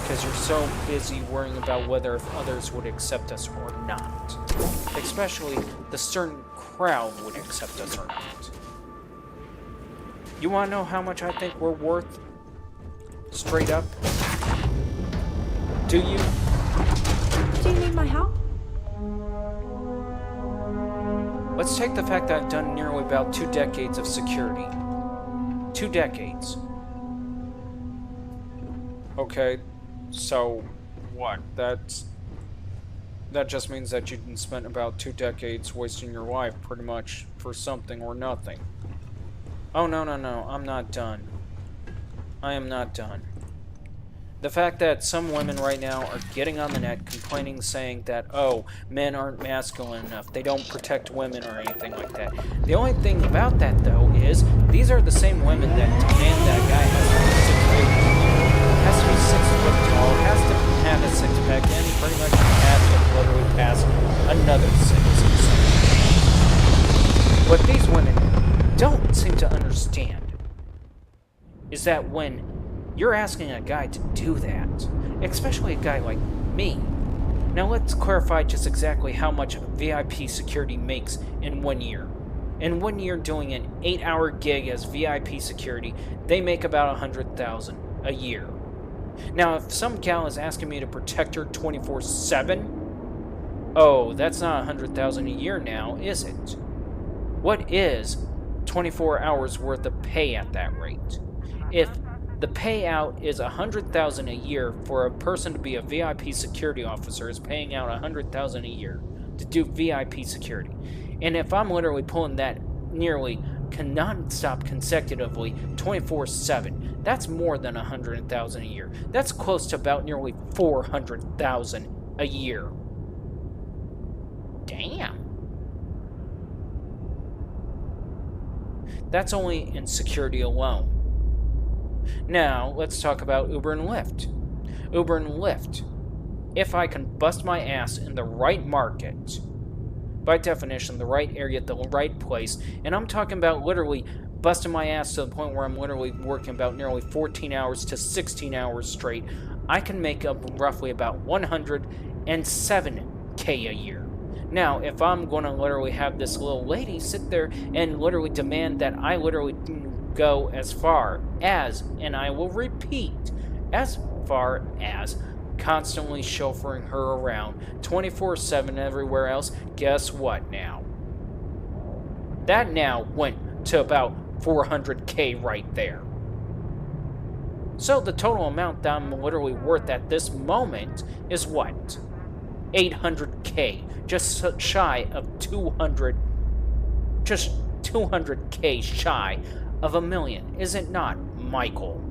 because you're so busy worrying about whether others would accept us or not. Especially the certain crowd would accept us or not. You want to know how much I think we're worth? Straight up? Do you? Do you need my help? Let's take the fact that I've done nearly about 2 decades of security. 2 decades. Okay, so what? That just means that you spent about 2 decades wasting your life pretty much for something or nothing. Oh, no, I'm not done. I am not done. The fact that some women right now are getting on the net complaining, saying that, oh, men aren't masculine enough, they don't protect women or anything like that. The only thing about that, though, is these are the same women that demand that a guy has to be 6 foot tall, has to have a six-pack, and pretty much has to literally pass another 6. What these women don't seem to understand is that when you're asking a guy to do that, especially a guy like me. Now let's clarify just exactly how much VIP security makes in 1 year. In 1 year doing an 8-hour gig as VIP security, they make about 100,000 a year. Now if some gal is asking me to protect her 24/7, oh, that's not 100,000 a year now, is it? What is 24 hours worth of pay at that rate? if the payout is 100,000 a year for a person to be a VIP security officer is paying out 100,000 a year to do VIP security. And if I'm literally pulling that nearly non-stop consecutively 24/7, that's more than 100,000 a year. That's close to about nearly 400,000 a year. Damn. That's only in security alone. Now, let's talk about Uber and Lyft. Uber and Lyft. If I can bust my ass in the right market, by definition, the right area at the right place, and I'm talking about literally busting my ass to the point where I'm literally working about nearly 14 hours to 16 hours straight, I can make up roughly about 107K a year. Now, if I'm going to literally have this little lady sit there and literally demand that I literally go as far as, and I will repeat, as far as constantly chauffeuring her around 24/7 everywhere else, guess what now? That now went to about 400K right there. So the total amount that I'm literally worth at this moment is what? 800K, just shy of 200, just 200K shy of $1 million, is it not, Michael?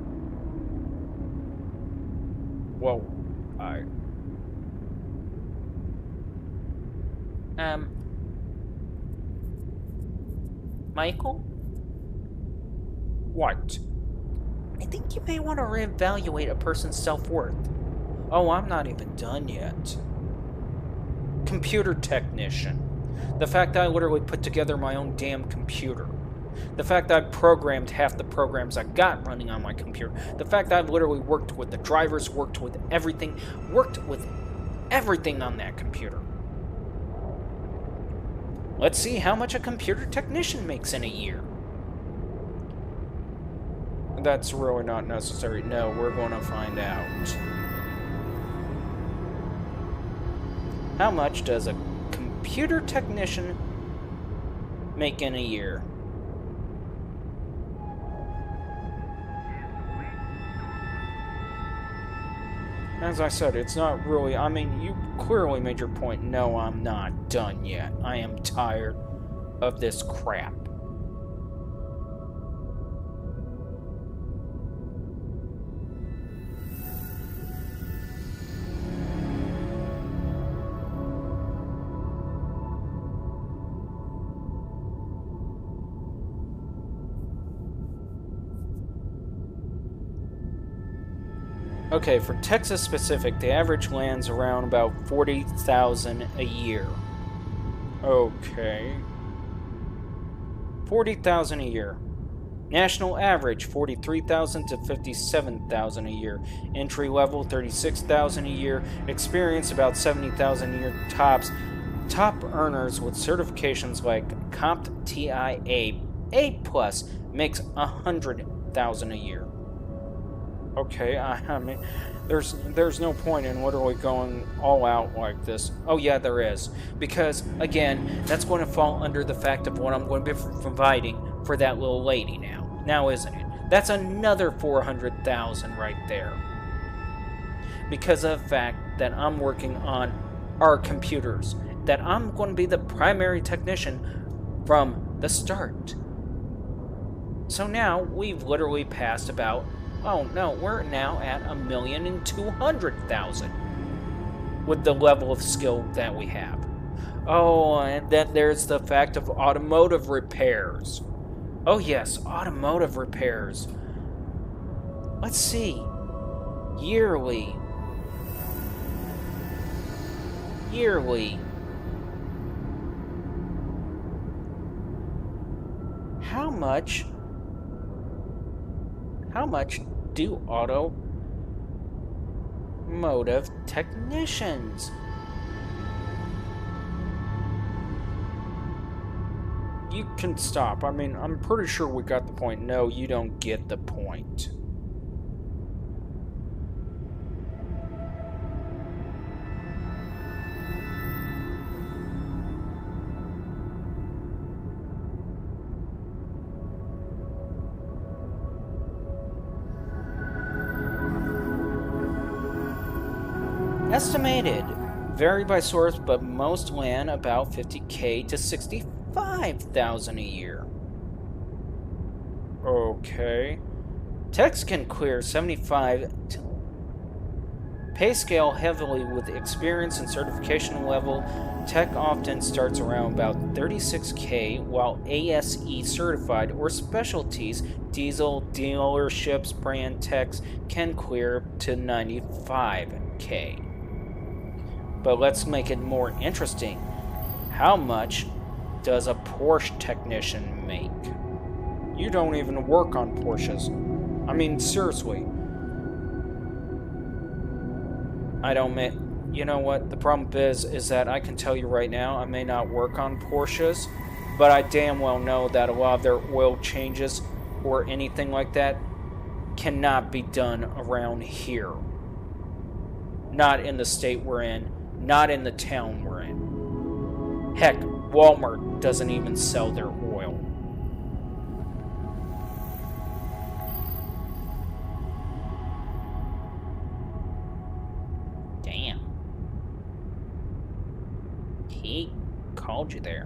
Well, Michael? what? I think you may want to reevaluate a person's self-worth. Oh, I'm not even done yet. Computer technician. The fact that I literally put together my own damn computer. The fact that I programmed half the programs I got running on my computer. The fact that I've literally worked with the drivers, worked with everything on that computer. Let's see how much a computer technician makes in a year. That's really not necessary. No, we're going to find out. How much does a computer technician make in a year? As I said, it's not really... I mean, you clearly made your point. No, I'm not done yet. I am tired of this crap. Okay, for Texas specific, the average lands around about 40,000 a year. Okay. 40,000 a year. National average, 43,000 to 57,000 a year. Entry level, 36,000 a year. Experience, about 70,000 a year tops. Top earners with certifications like CompTIA A+ makes 100,000 a year. Okay, I mean, there's no point in literally going all out like this. Oh yeah, there is. Because, again, that's going to fall under the fact of what I'm going to be providing for that little lady now. Now, isn't it? That's another 400,000 right there. Because of the fact that I'm working on our computers. That I'm going to be the primary technician from the start. So now, we've literally passed about... Oh no, we're now at 1,200,000 with the level of skill that we have. Oh, and then there's the fact of automotive repairs. Oh yes, automotive repairs. Let's see. Yearly. How much do automotive technicians? You can stop. I mean, I'm pretty sure we got the point. No, you don't get the point. Estimated. Vary by source, but most land about 50K to 65,000 a year. Okay. Techs can clear 75 to pay scale heavily with experience and certification level. Tech often starts around about 36K, while ASE certified or specialties diesel dealerships brand techs can clear to 95K. But let's make it more interesting. How much does a Porsche technician make? You don't even work on Porsches. I mean, seriously. I don't make... You know what? The problem is that I can tell you right now, I may not work on Porsches, but I damn well know that a lot of their oil changes or anything like that cannot be done around here. Not in the state we're in, not in the town we're in. Heck, Walmart doesn't even sell their oil. Damn. He called you there.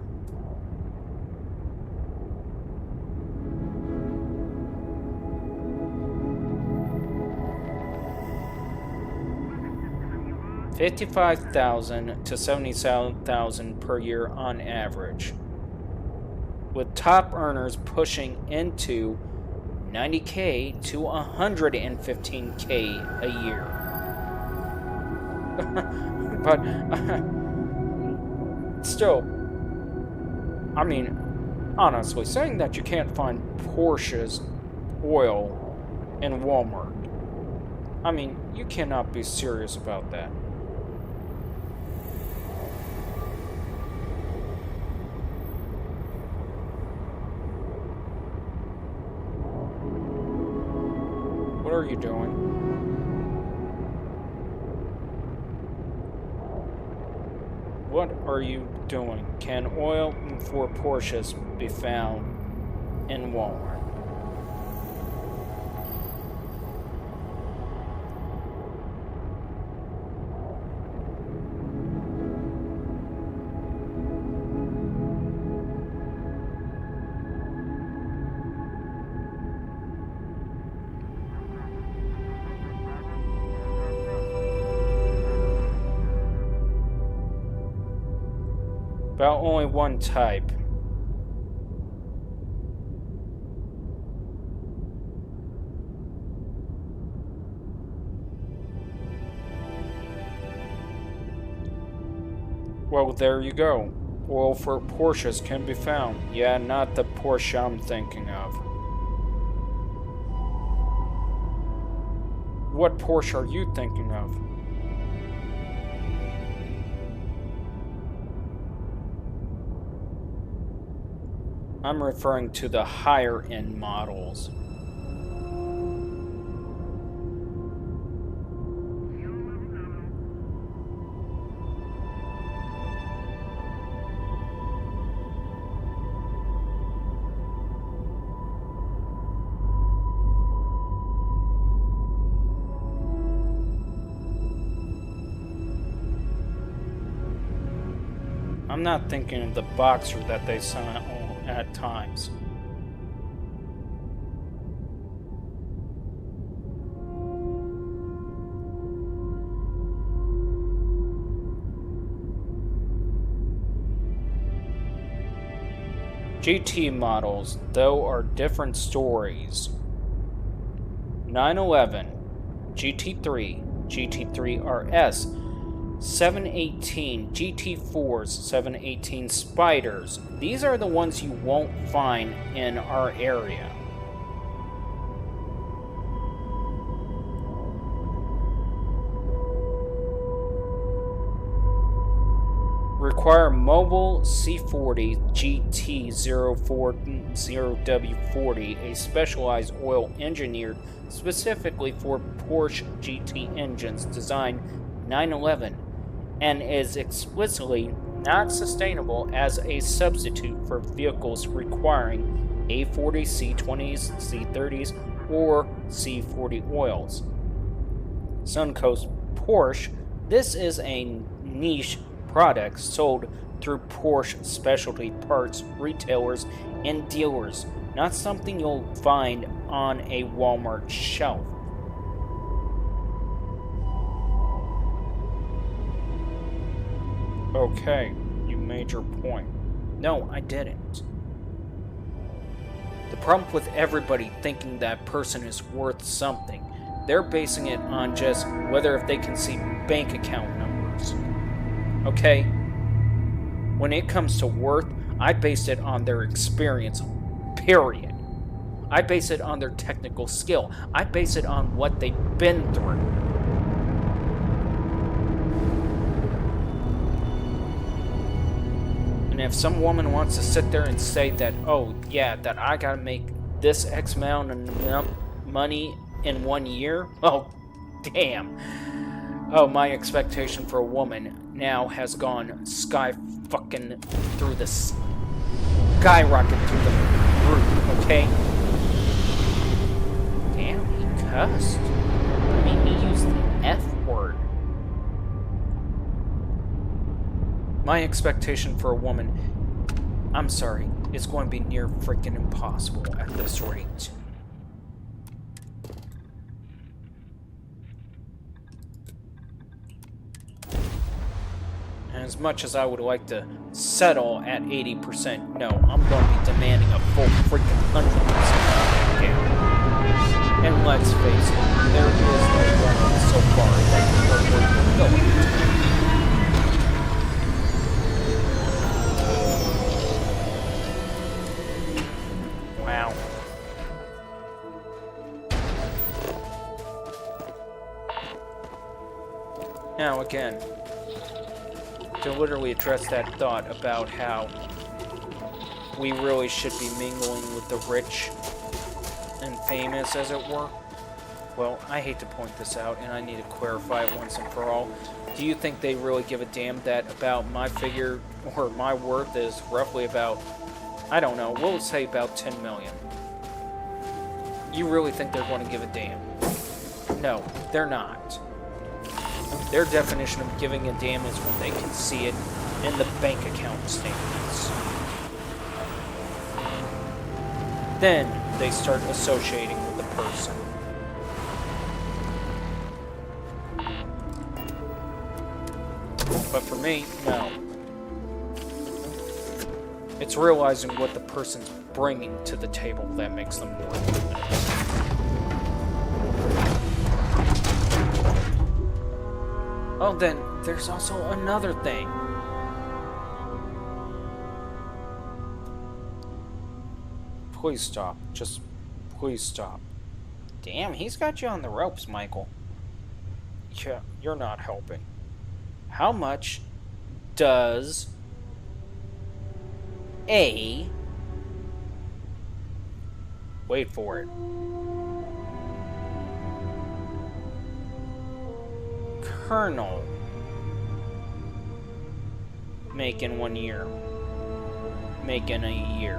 $55,000 to $77,000 per year on average, with top earners pushing into $90K to $115K a year. But still, I mean, honestly, saying that you can't find Porsche's oil in Walmart, I mean, you cannot be serious about that. What are you doing? What are you doing? Can oil for Porsches be found in Walmart? About only one type. Well, there you go. Oil for Porsches can be found. Yeah, not the Porsche I'm thinking of. What Porsche are you thinking of? I'm referring to the higher end models. I'm not thinking of the Boxer that they sell at times. GT models, though, are different stories. 911, GT3, GT3 RS, 718 GT4s, 718 Spiders. These are the ones you won't find in our area. Require mobile C40 GT040W40, a specialized oil engineered specifically for Porsche GT engines designed 911, and is explicitly not sustainable as a substitute for vehicles requiring A40, C20s, C30s, or C40 oils. Suncoast Porsche This is a niche product sold through Porsche specialty parts retailers and dealers, not something you'll find on a Walmart shelf. Okay, you made your point. No, I didn't. The problem with everybody thinking that person is worth something, they're basing it on just whether if they can see bank account numbers. Okay? When it comes to worth, I base it on their experience, period. I base it on their technical skill. I base it on what they've been through. And if some woman wants to sit there and say that, oh, yeah, that I gotta make this X amount of money in 1 year, oh, damn. Oh, my expectation for a woman now has gone skyrocket through the roof, okay? Damn, he cussed. I mean, he used the F word. My expectation for a woman, I'm sorry, is going to be near freaking impossible at this rate. And as much as I would like to settle at 80%, no, I'm going to be demanding a full freaking 100% again. And let's face it, there is no woman so far that we're going to. Wow. Now again, to literally address that thought about how we really should be mingling with the rich and famous, as it were. Well, I hate to point this out, and I need to clarify it once and for all. Do you think they really give a damn that about my figure, or my worth is roughly about, I don't know, we'll say about 10 million. You really think they're going to give a damn? No, they're not. Their definition of giving a damn is when they can see it in the bank account statements. Then they start associating with the person. But for me, no. It's realizing what the person's bringing to the table that makes them worth it. Oh, then there's also another thing. Please stop. Just please stop. Damn, he's got you on the ropes, Michael. Yeah, you're not helping. How much does a... Wait for it. Colonel make in 1 year? Make in a year?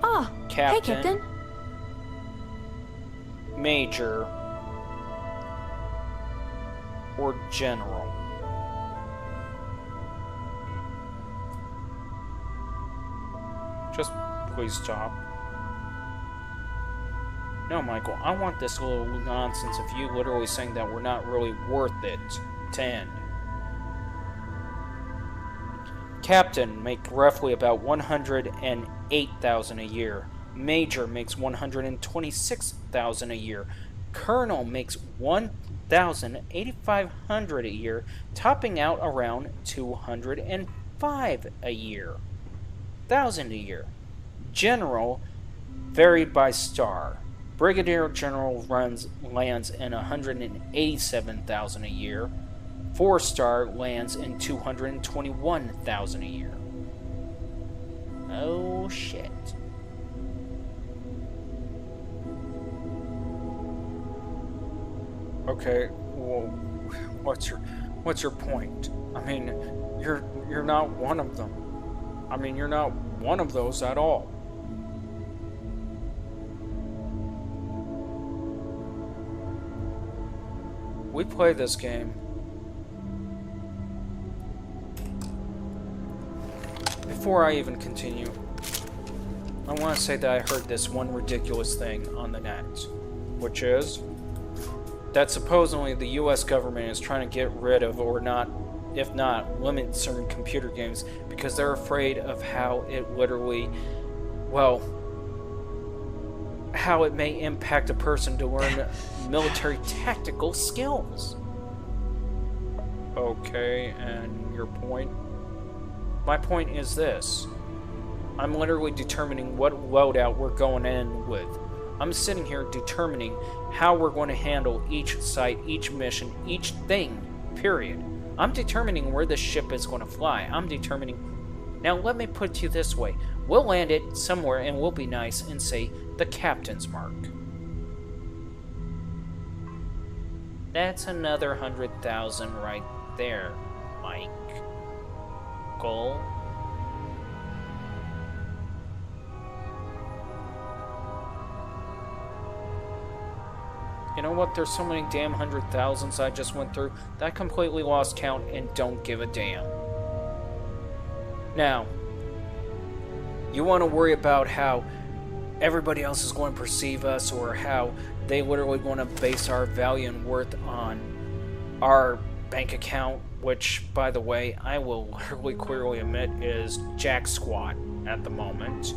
Oh, Captain, hey, Captain. Major, or General? Just please stop. No, Michael, I want this little nonsense of you literally saying that we're not really worth it to end. Captain make roughly about 108,000 a year. Major makes 126,000 a year. Colonel makes 1,800 a year, topping out around 205 a year. 1,000 a year. General varied by star. Brigadier General lands in 187,000 a year. 4-star lands in 221,000 a year. Oh shit. Okay, well, what's your point? I mean, you're not one of them. I mean, you're not one of those at all. We play this game. Before I even continue, I want to say that I heard this one ridiculous thing on the net, which is that supposedly the US government is trying to get rid of, or not, if not, limit certain computer games because they're afraid of how it literally, well, how it may impact a person to learn military tactical skills. Okay, and your point? My point is this. I'm literally determining what loadout we're going in with. I'm sitting here determining how we're going to handle each site, each mission, each thing, period. I'm determining where this ship is going to fly. I'm determining... Now, let me put it to you this way. We'll land it somewhere and we'll be nice and say, the Captain's Mark. That's another 100,000 right there, Mike. Goal. You know what? There's so many damn 100,000s I just went through that I completely lost count and don't give a damn. Now, you want to worry about how everybody else is going to perceive us, or how they literally want to base our value and worth on our bank account, which, by the way, I will literally clearly admit is jack squat at the moment.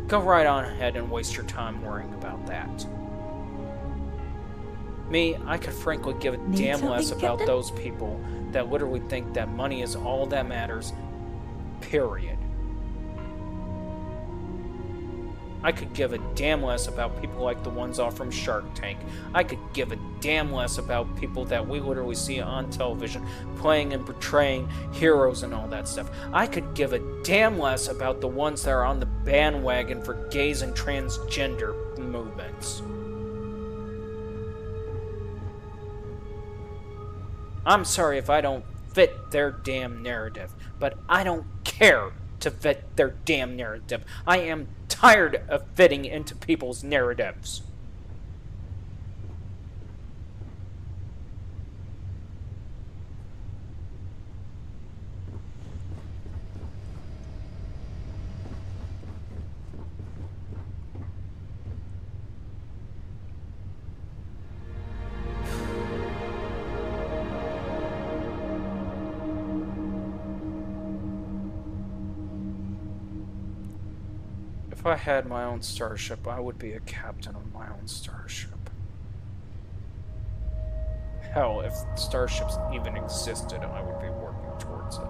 Go right on ahead and waste your time worrying about that. Me, I could frankly give a damn less about those people that literally think that money is all that matters, period. I could give a damn less about people like the ones off from Shark Tank. I could give a damn less about people that we literally see on television playing and portraying heroes and all that stuff. I could give a damn less about the ones that are on the bandwagon for gays and transgender movements. I'm sorry if I don't fit their damn narrative, but I don't care to fit their damn narrative. I am tired of fitting into people's narratives. If I had my own starship, I would be a captain of my own starship. Hell, if starships even existed, I would be working towards it.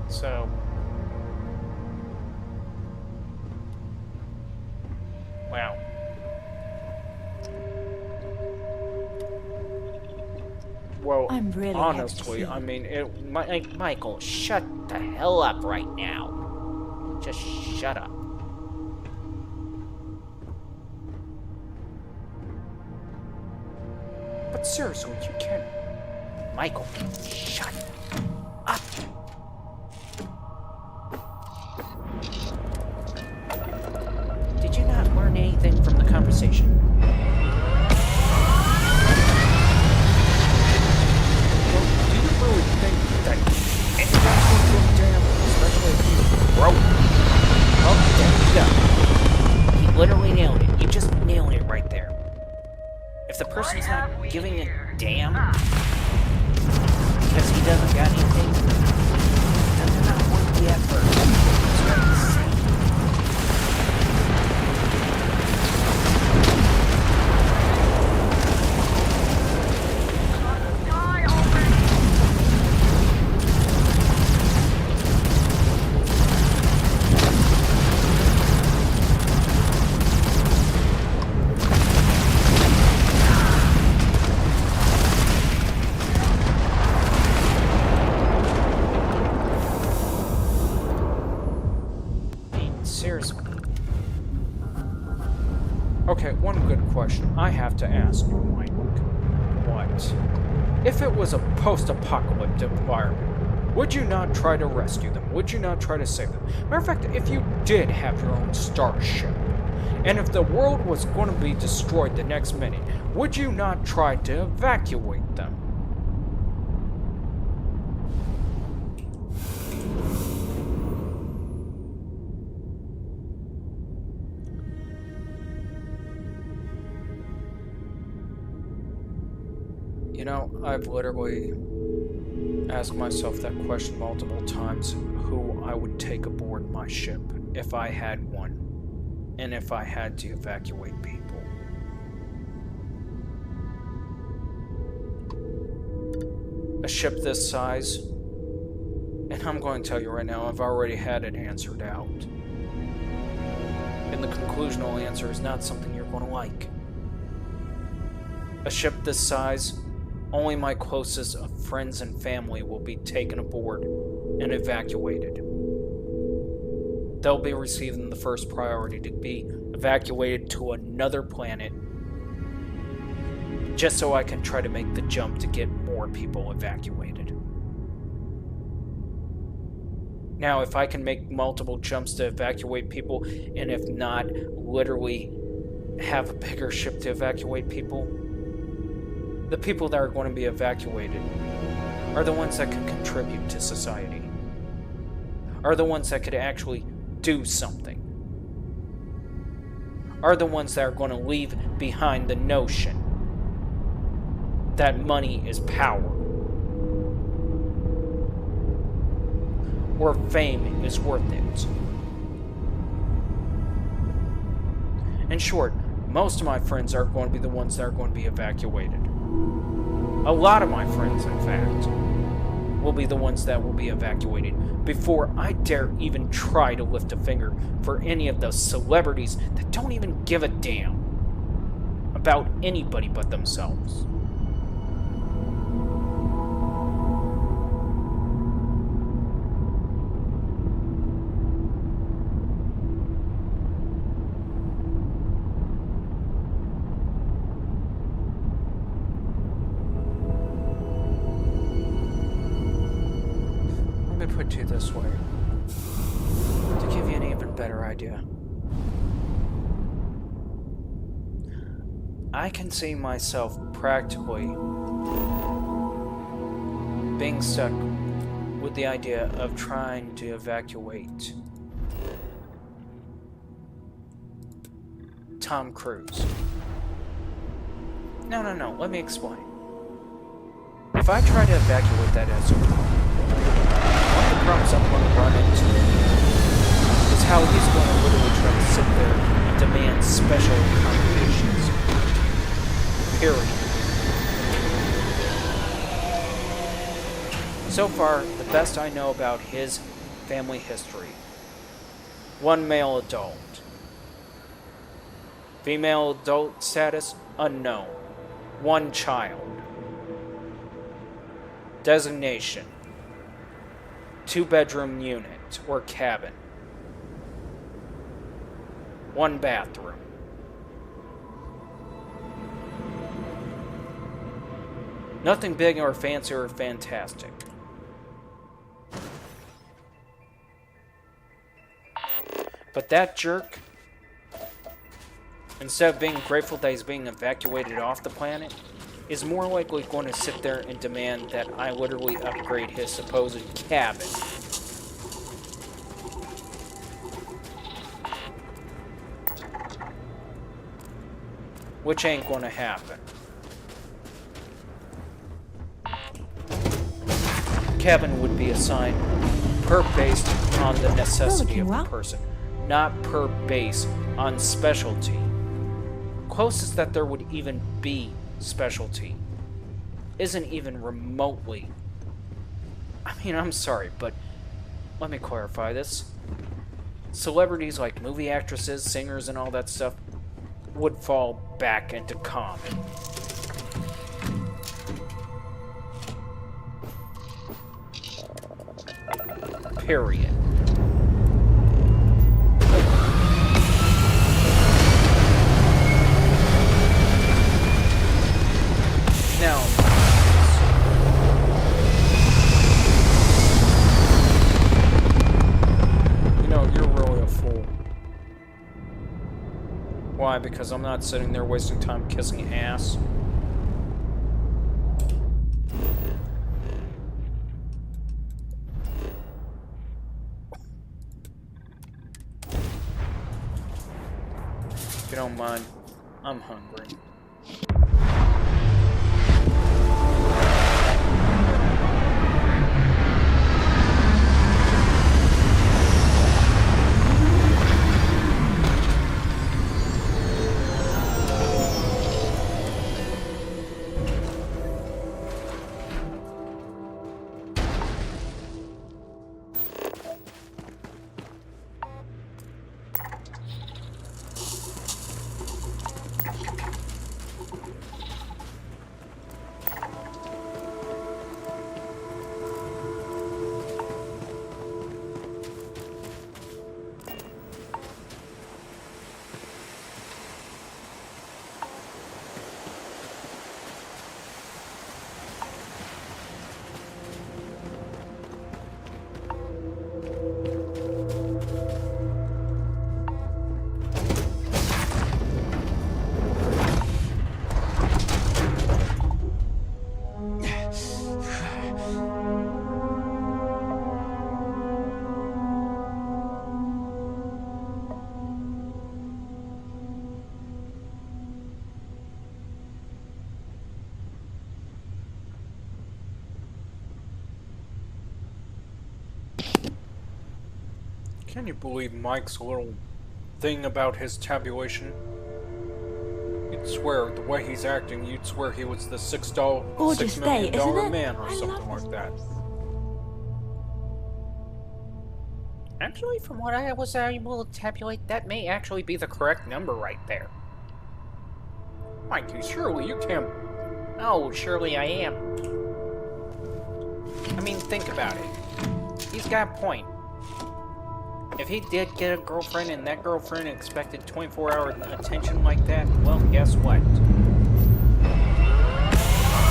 So... wow. Well, I'm really honestly, happy to I mean, Michael, shut the hell up right now. Just shut up. But seriously, you can't. Michael, shut up. Did you not learn anything from the conversation? Well, do you really think that anyone's going to give a damn, especially if he's broke? Oh, there you go. He literally nailed it. You just nailed it right there. If the person's not giving a damn because he doesn't got anything, then they're not worth the effort. That's what he's saying. to ask you, Mike. What? If it was a post-apocalyptic environment, would you not try to rescue them? Would you not try to save them? Matter of fact, if you did have your own starship, and if the world was going to be destroyed the next minute, would you not try to evacuate them? You know, I've literally asked myself that question multiple times, who I would take aboard my ship if I had one, and if I had to evacuate people. A ship this size, and I'm going to tell you right now, I've already had it answered out. And the conclusional answer is not something you're going to like. A ship this size, only my closest of friends and family will be taken aboard and evacuated. They'll be receiving the first priority to be evacuated to another planet, just so I can try to make the jump to get more people evacuated. Now, if I can make multiple jumps to evacuate people, and if not, literally have a bigger ship to evacuate people, the people that are going to be evacuated are the ones that can contribute to society, are the ones that could actually do something, are the ones that are going to leave behind the notion that money is power, or fame is worth it. In short, most of my friends are going to be the ones that are going to be evacuated. A lot of my friends, in fact, will be the ones that will be evacuated before I dare even try to lift a finger for any of those celebrities that don't even give a damn about anybody but themselves. Put you this way, to give you an even better idea. I can see myself practically being stuck with the idea of trying to evacuate Tom Cruise. No, let me explain. If I try to evacuate that SOP, the problems I'm going to run into is how he's going to literally try to sit there and demand special accommodations. Period. So far, the best I know about his family history: one male adult. Female adult status, unknown. One child. Designation: 2-bedroom unit or cabin. 1 bathroom. Nothing big or fancy or fantastic. But that jerk, instead of being grateful that he's being evacuated off the planet, is more likely going to sit there and demand that I literally upgrade his supposed cabin. Which ain't going to happen. Cabin would be assigned based on the necessity of the person, not per base on specialty. Closest that there would even be specialty isn't even remotely. I mean, I'm sorry, but let me clarify this. Celebrities like movie actresses, singers, and all that stuff would fall back into common. Period. because I'm not sitting there wasting time kissing ass. If you don't mind, I'm hungry. Can you believe Mike's little thing about his tabulation? You'd swear, the way he's acting, you'd swear he was the Gorgeous $6 day, isn't million it? man or I something love like that. Actually, from what I was able to tabulate, that may actually be the correct number right there. Mikey, surely you can't... Oh, surely I am. I mean, think about it. He's got a point. If he did get a girlfriend and that girlfriend expected 24-hour attention like that, well, guess what?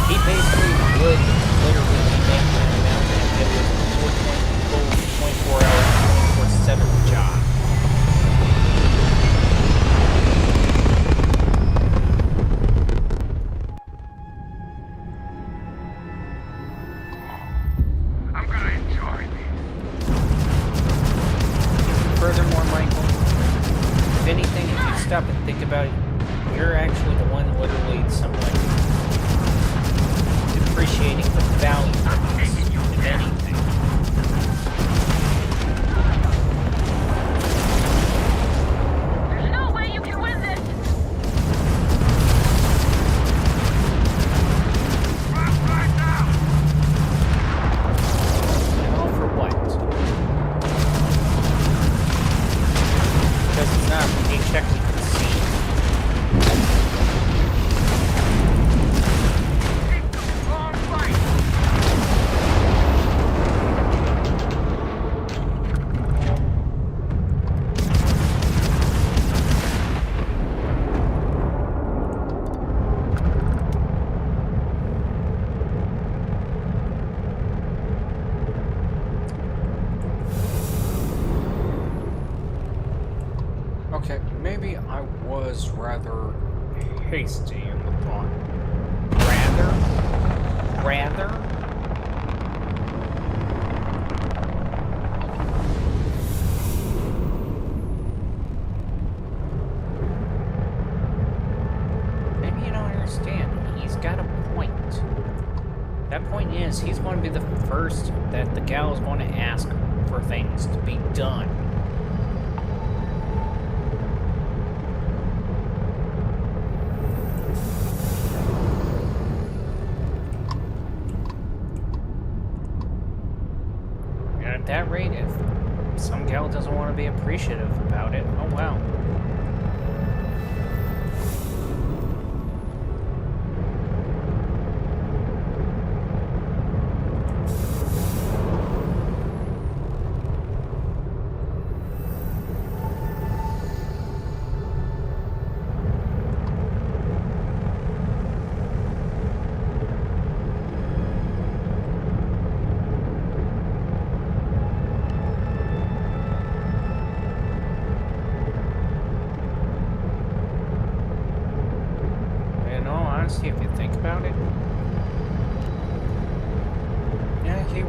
He basically would literally be making that amount if it was a full 24-hour, 24/7 job. I'm gonna enjoy this. Furthermore, Michael, if anything, if you stop and think about it, you're actually the one literally somewhat depreciating the value of this, if anything. There's no way you can win this! Right now! And all for what? Because it's not a paycheck we can see. Take the long fight! Okay, maybe I was rather hasty in the thought. Rather? Maybe you don't understand. He's got a point. That point is, he's going to be the first that the gal is going to ask for things to be done. And at that rate, if some gal doesn't want to be appreciative about it, oh well.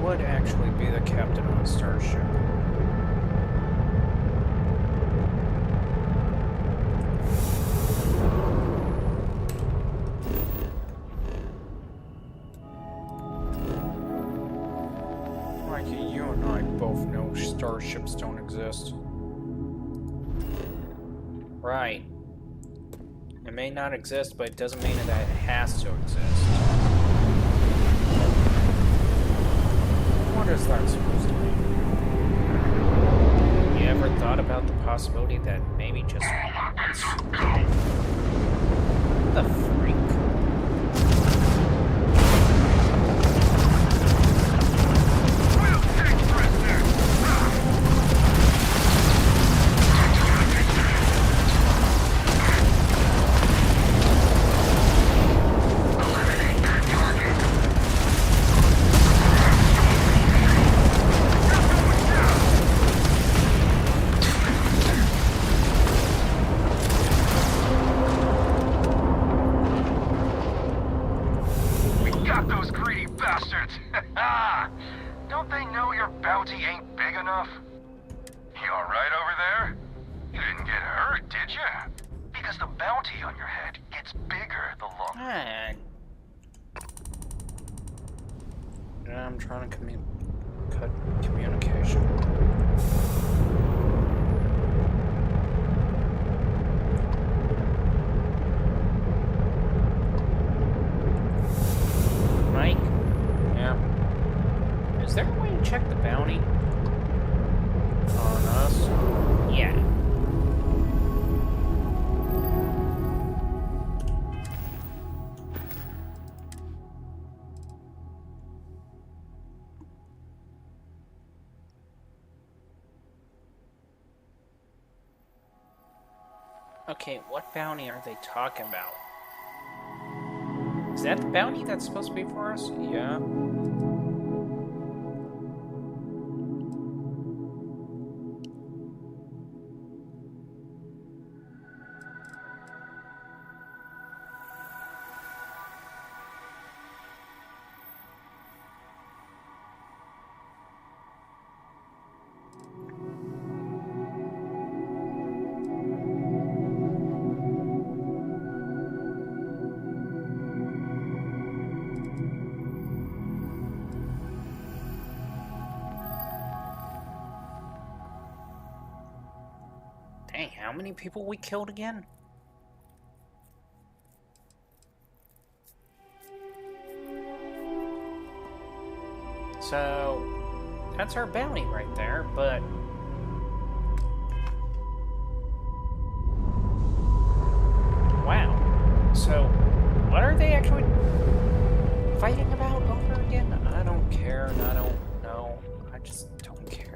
would actually be the captain on a starship. Mikey, you and I both know starships don't exist. Right. It may not exist, but it doesn't mean that it has to exist. What is that supposed to mean? You ever thought about the possibility that maybe just... What the freak? We'll take prisoners! We got those greedy bastards! Don't they know your bounty ain't big enough? You alright over there? You didn't get hurt, did you? Because the bounty on your head gets bigger the longer. Man. Yeah, I'm trying to cut communication. Mike, Yeah. is there a way to check the bounty? On us. Yeah. Okay, what bounty are they talking about? Is that the bounty that's supposed to be for us? Yeah. Dang, how many people we killed again? So, that's our bounty right there, but... Wow. So, what are they actually fighting about over again? I don't care and I don't know. I just don't care.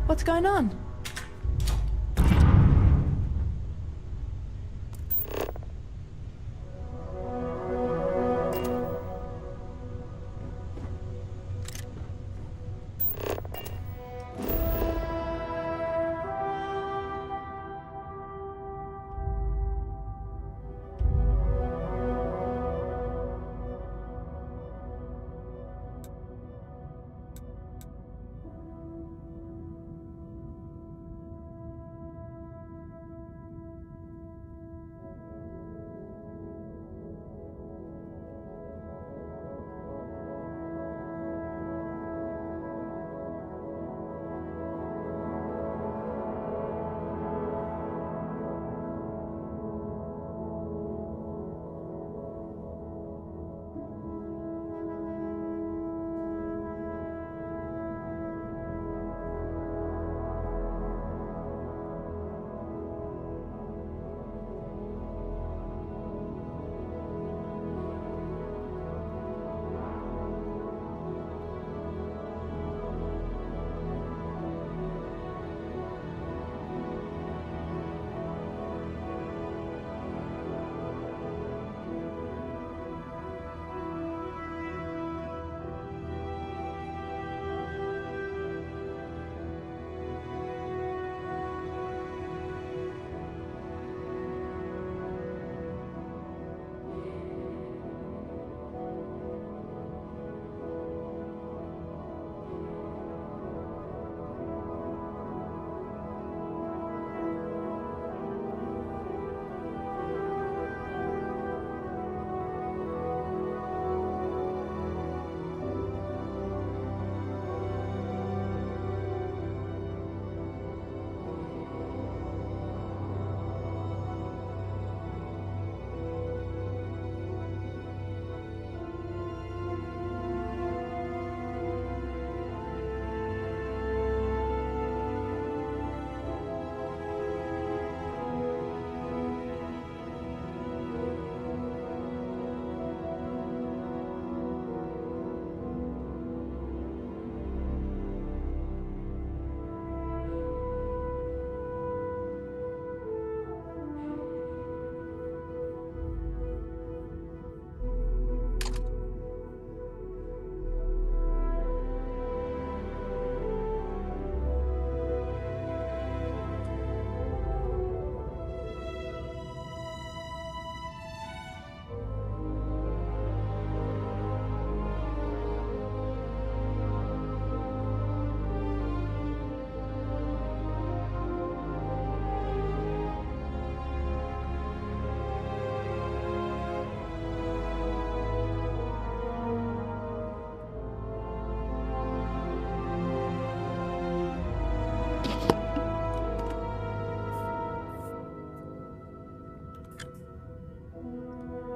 What's going on?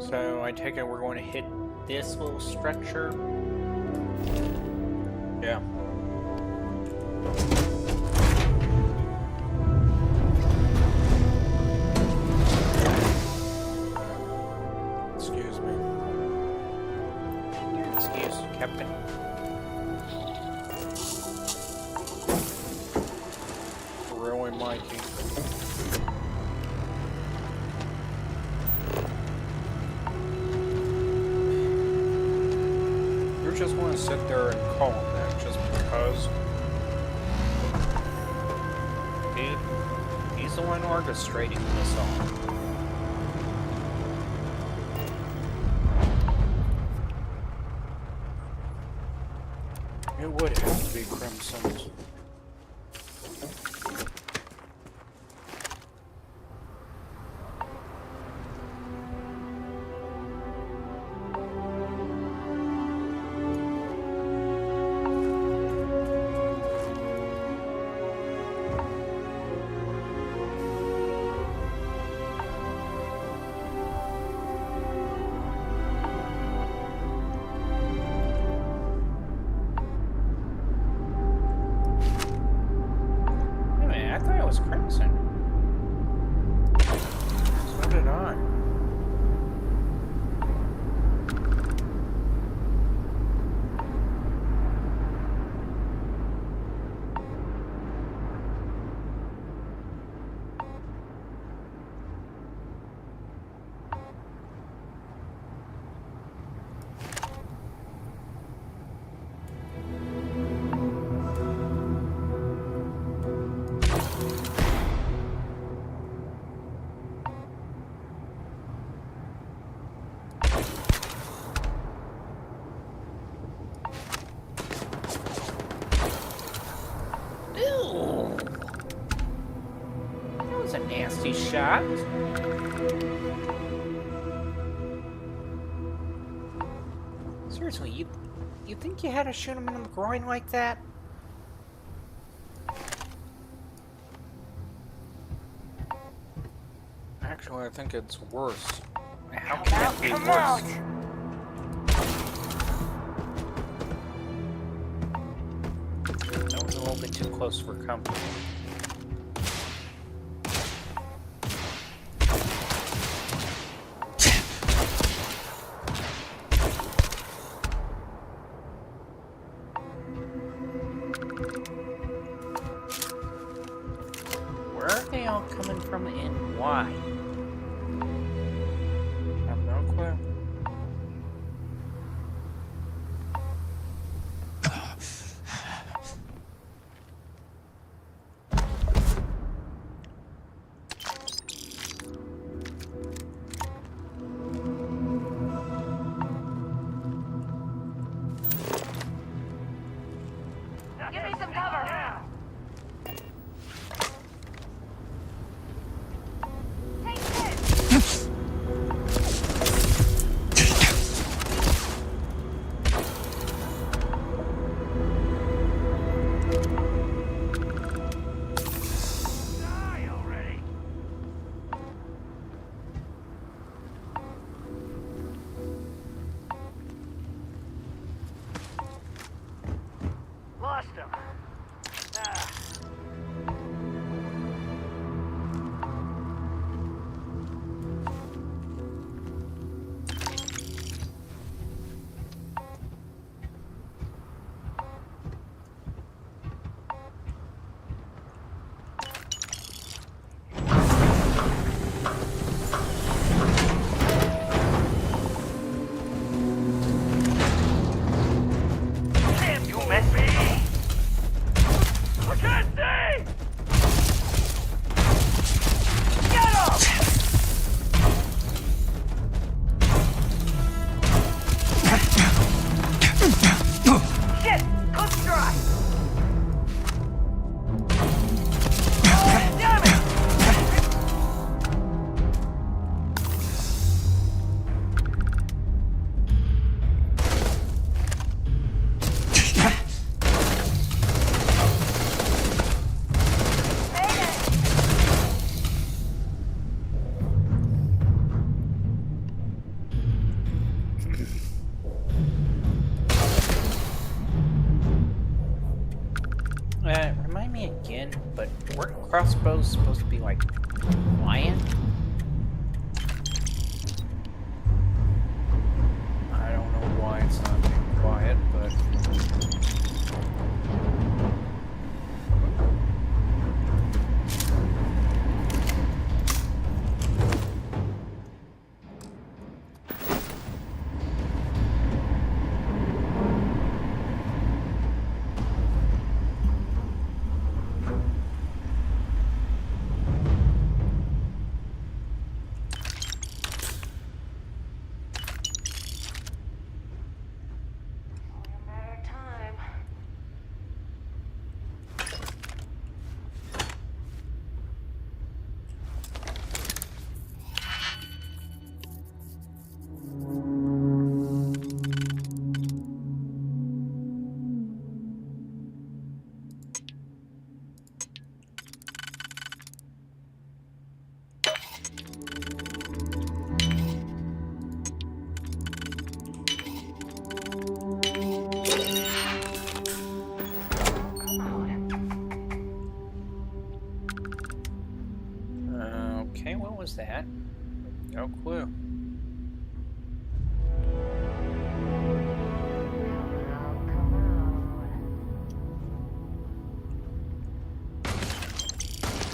So I take it we're going to hit this little structure. Yeah. Excuse me. Excuse, Captain. Really, Mikey. Just want to sit there and call him that just because. He's the one orchestrating this all. It would have to be Crimson's. Crimson. So did I. was a nasty shot. Seriously, you think you had to shoot him in the groin like that? Actually, I think it's worse. How can it be Come worse? out! That was a little bit too close for comfort. Where are they all coming from and why? I have no clue. Give me some cover! Take this! Die already. Lost him. Ah. Damn you, Messi! I can't see! Get him! Shit! Cook's dry! Oh, damn it! Remind me again, but weren't crossbows supposed to be like flying? I don't know why it's not being quiet, but Matter of time. Okay, what was that? no clue.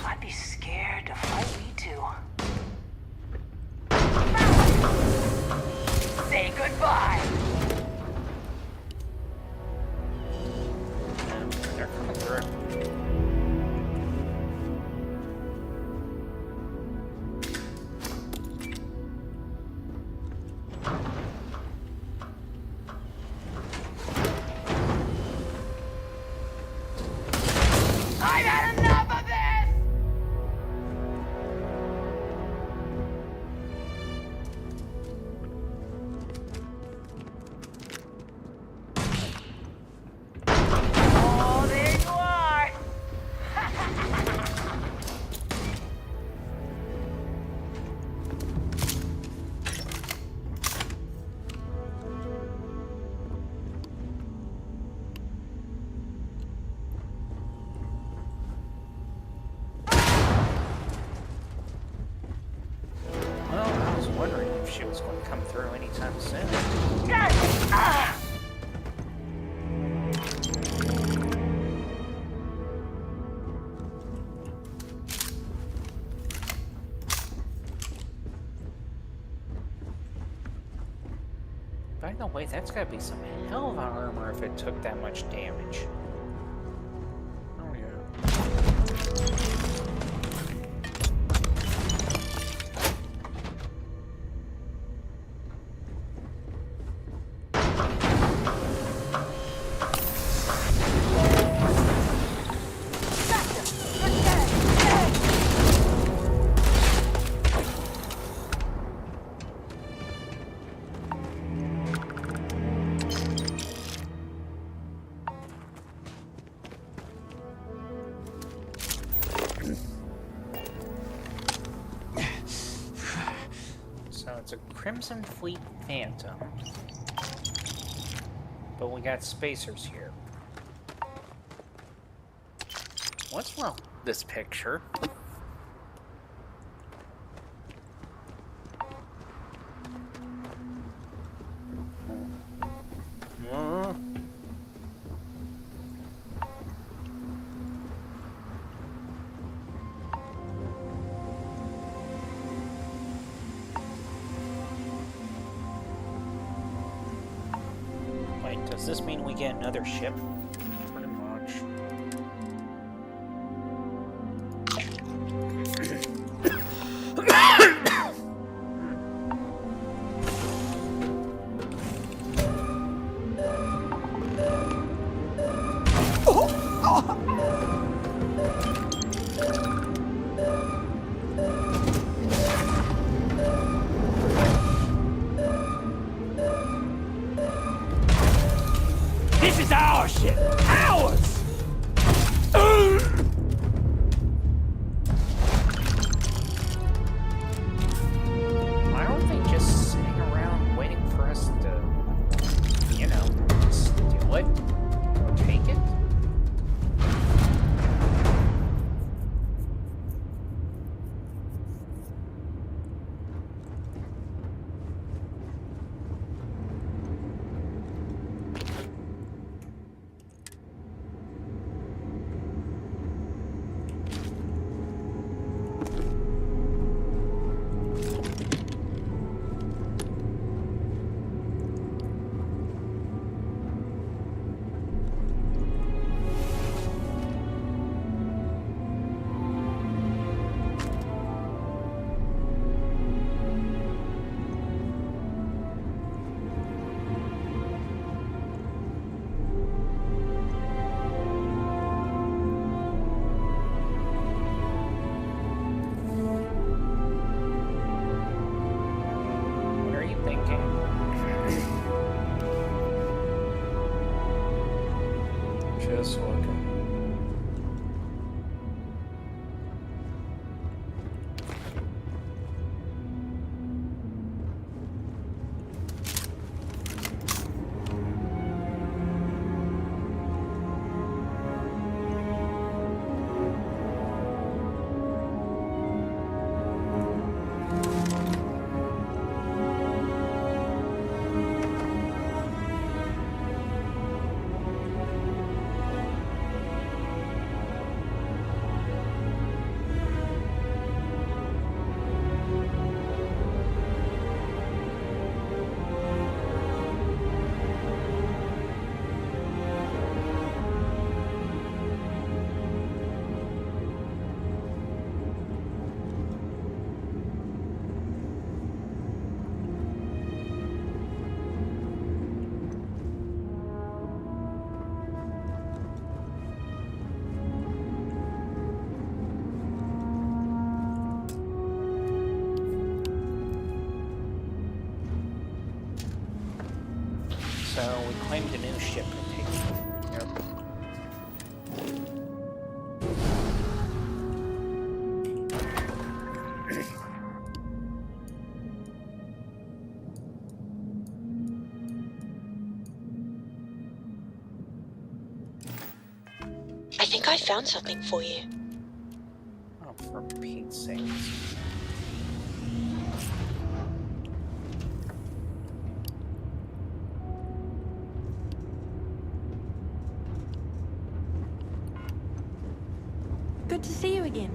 I'd be scared to fight me too. Say goodbye! They're coming through. I've had enough of this! if she was going to come through anytime soon. By the way, that's gotta be some hell of a armor if it took that much damage. Oh, yeah. So it's a Crimson Fleet Phantom. But we got spacers here. What's wrong with this picture? Wait, does this mean we get another ship? Pretty much. This is our ship! Ours! Why aren't they just sitting around waiting for us to, you know, steal it? Or take it? What are you thinking? Just looking. So we claimed a new ship to take. Yep. I think I found something for you. Oh, for Pete's sakes. Good to see you again.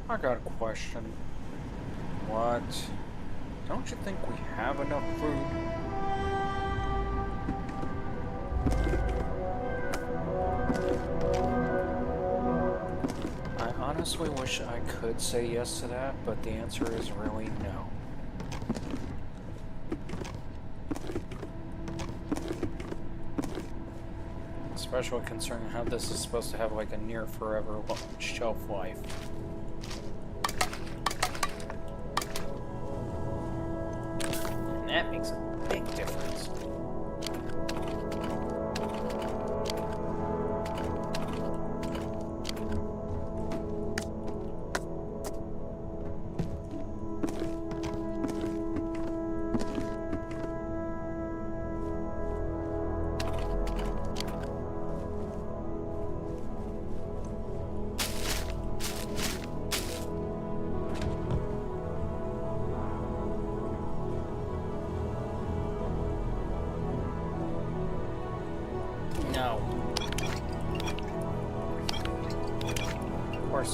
I got a question. What? Don't you think we have enough food? I honestly wish I could say yes to that, but the answer is really no. Especially concerning how this is supposed to have like a near forever shelf life. And that makes a big difference.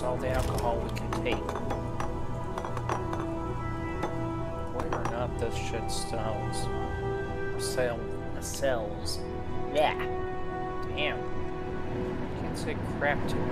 All the alcohol we can take. Whether or not this shit sells. Yeah. Damn. Can't say crap to it.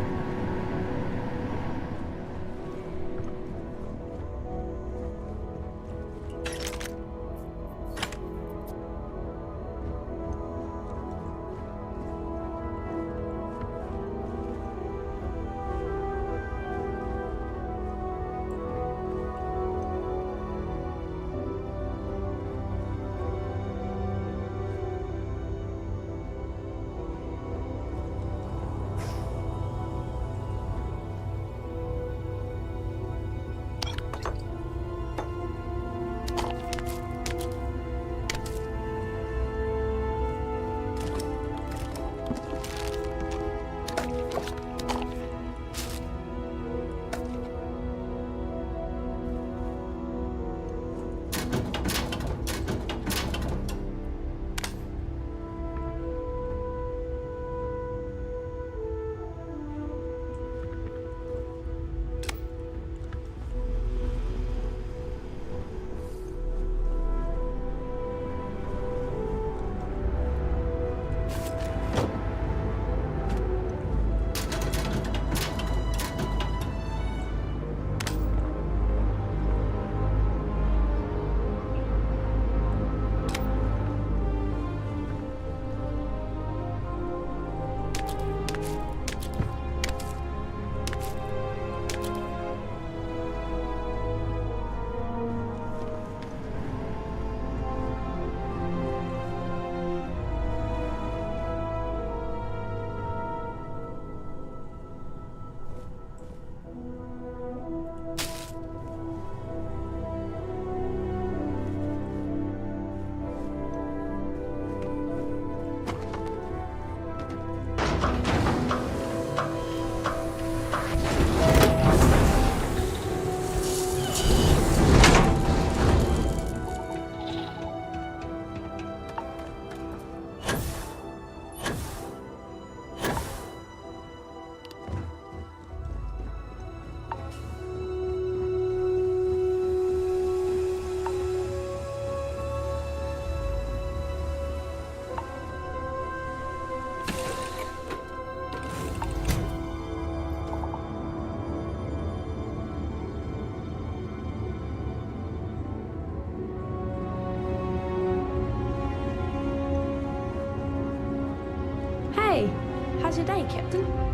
today, Captain?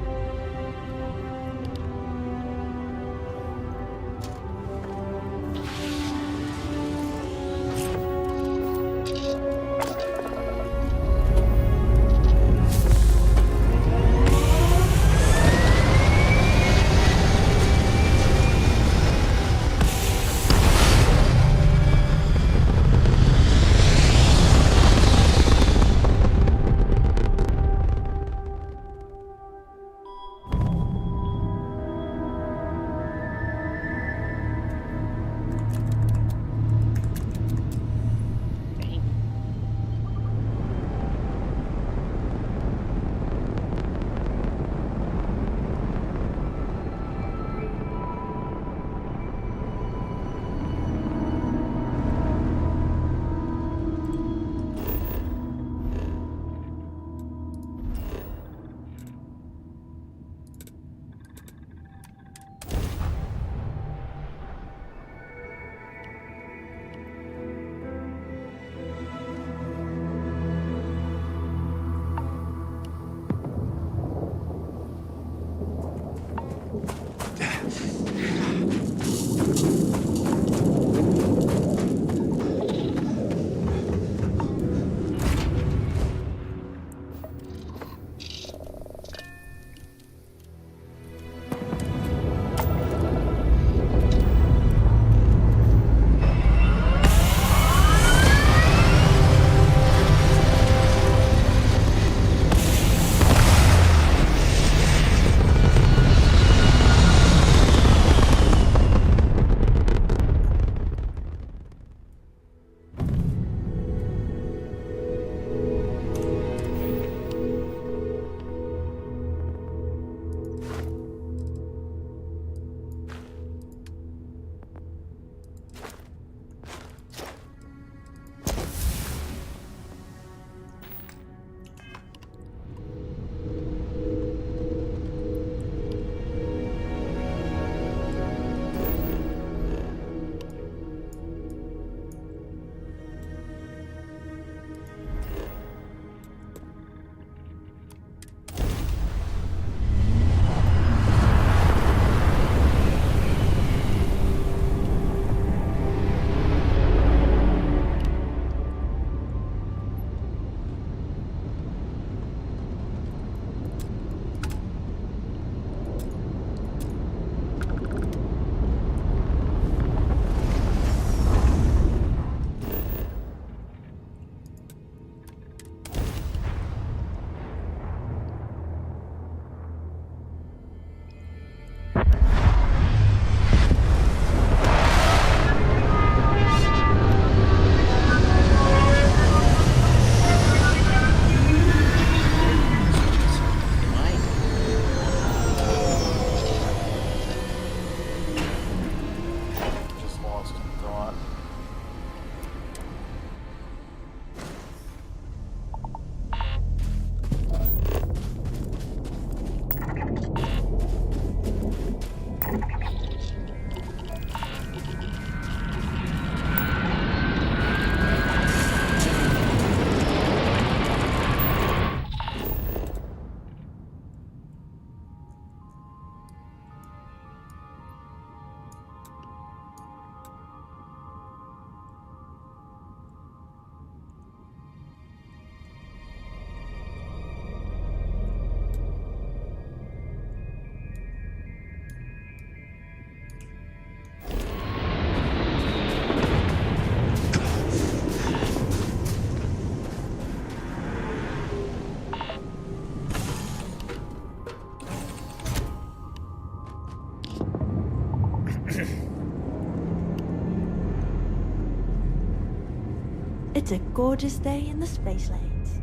It's a gorgeous day in the space lanes.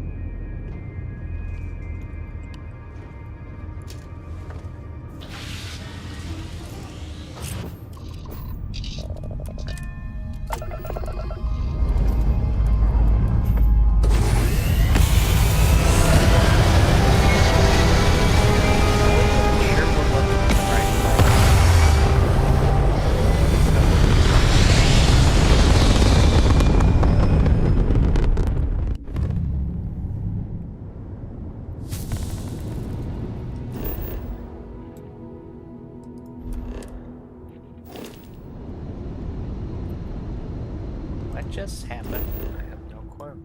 this happen? I have no clue.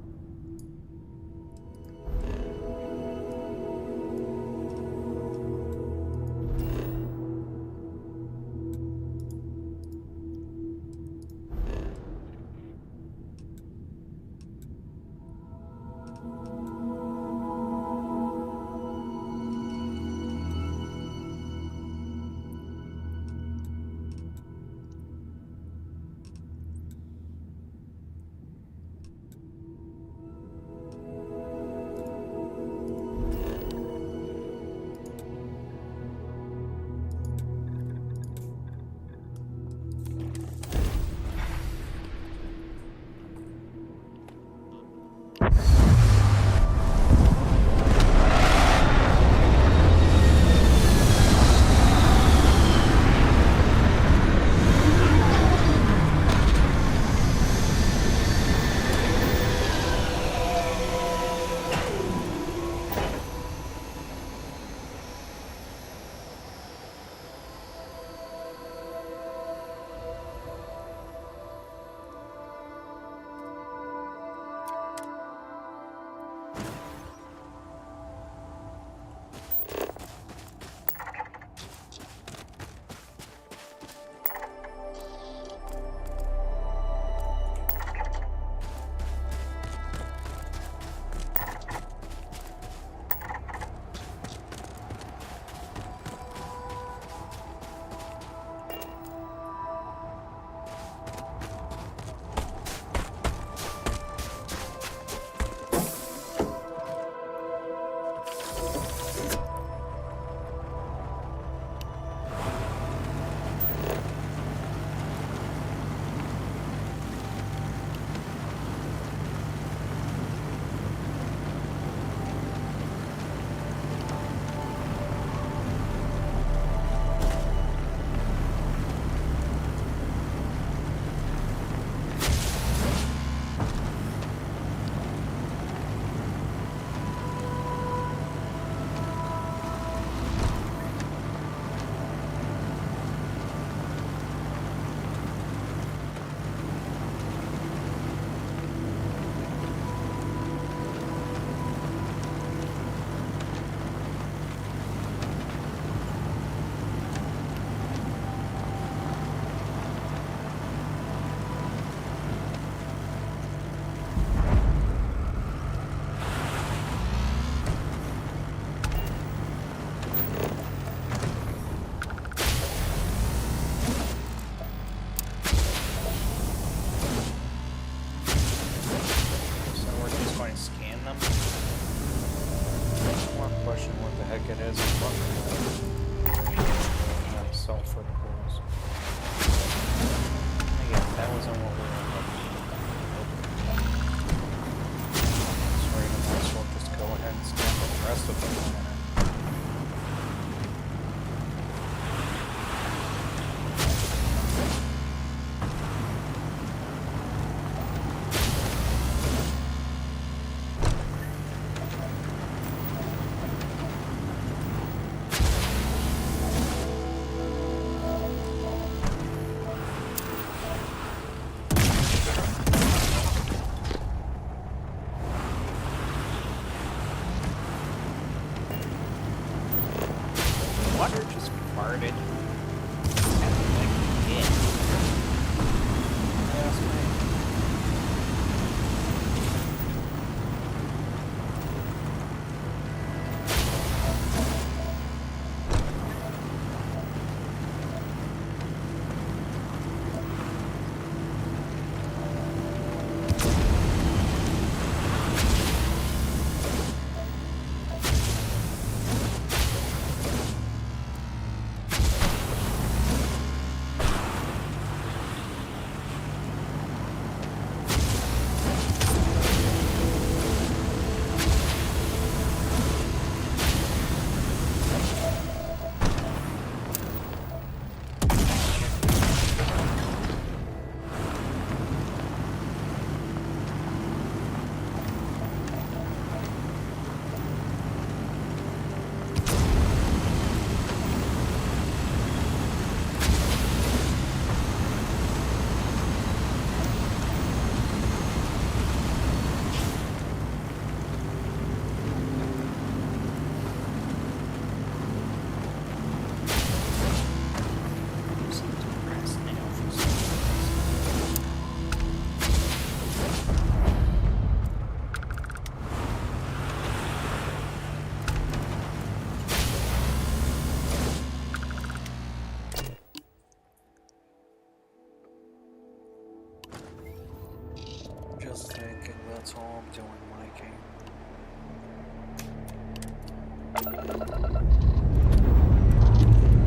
I'm doing, Mikey.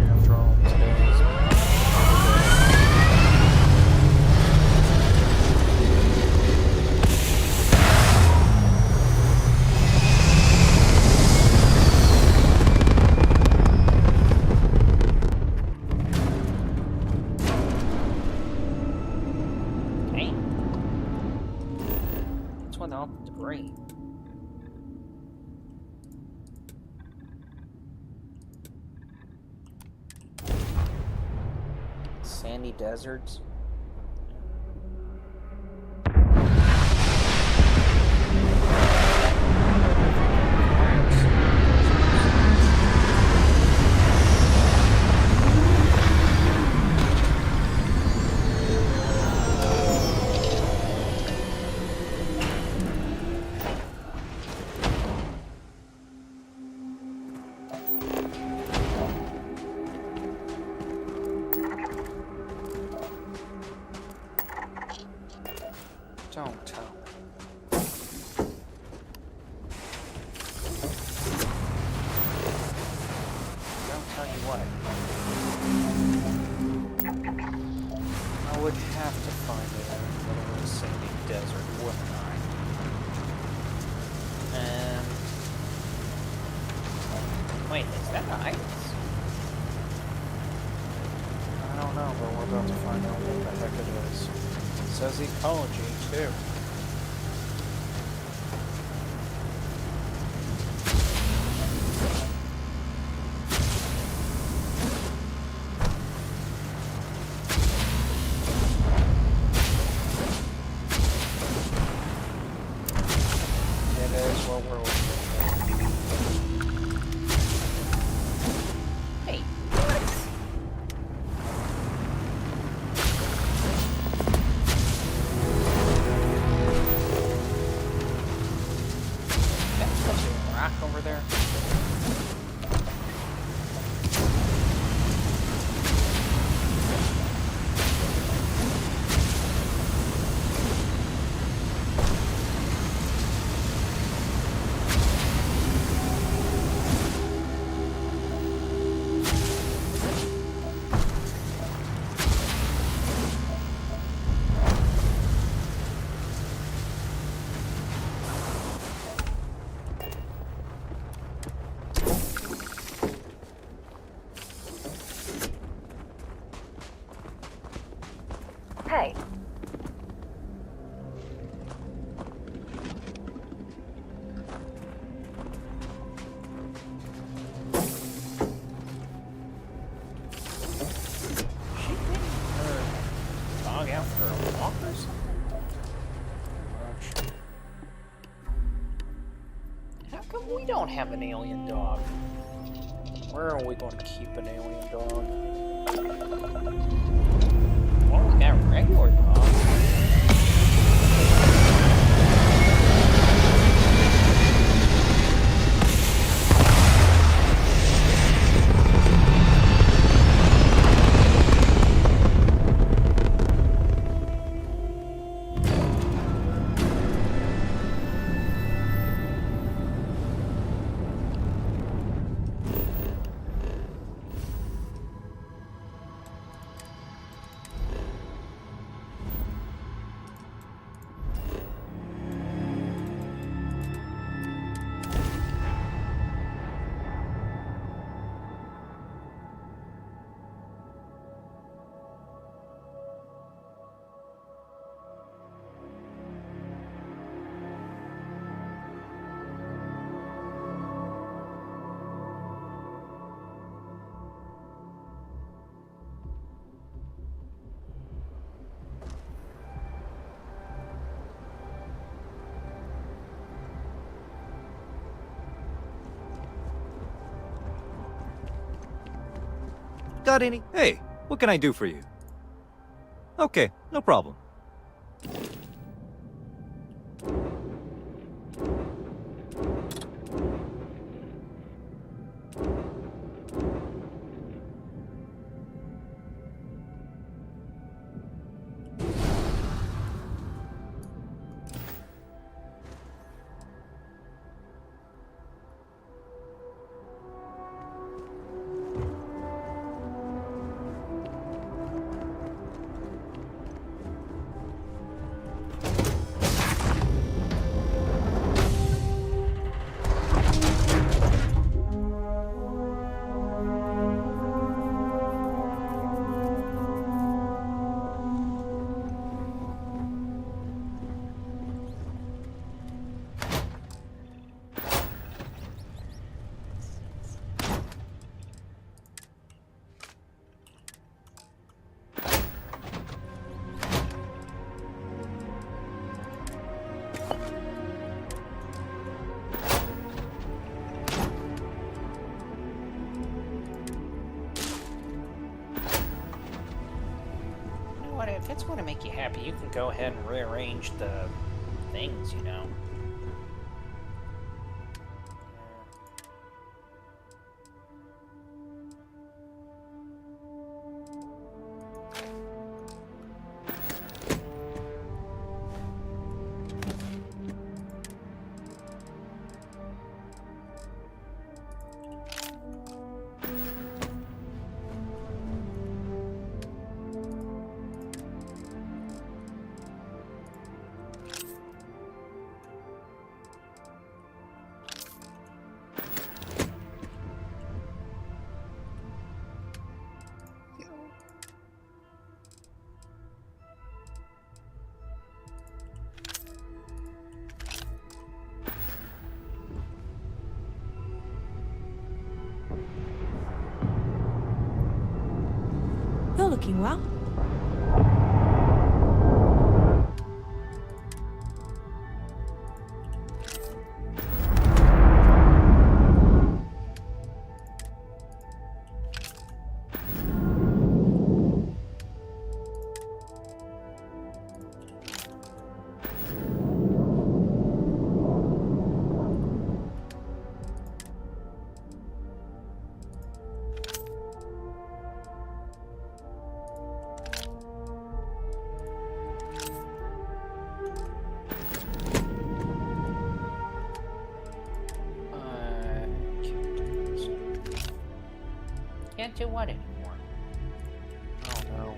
After all, today's Hey. What's with all the debris? Sandy deserts. don't tell me. Don't tell you what. I would have to find it in a little sandy desert, wouldn't I? Wait, is that ice? I don't know, but we're about to find out what the heck it is. It says ecology, too. It is what we're looking Hey, that's supposed to be a rock over there. Hey, She taking her dog out for a walk or something? for. How come we don't have an alien dog? Where are we going to keep an alien dog? Well, we got a regular dog. Got any? Hey, what can I do for you? Okay, no problem. If it's going to make you happy, you can go ahead and rearrange the things, you know. You're looking well. Can't do what anymore? Oh no.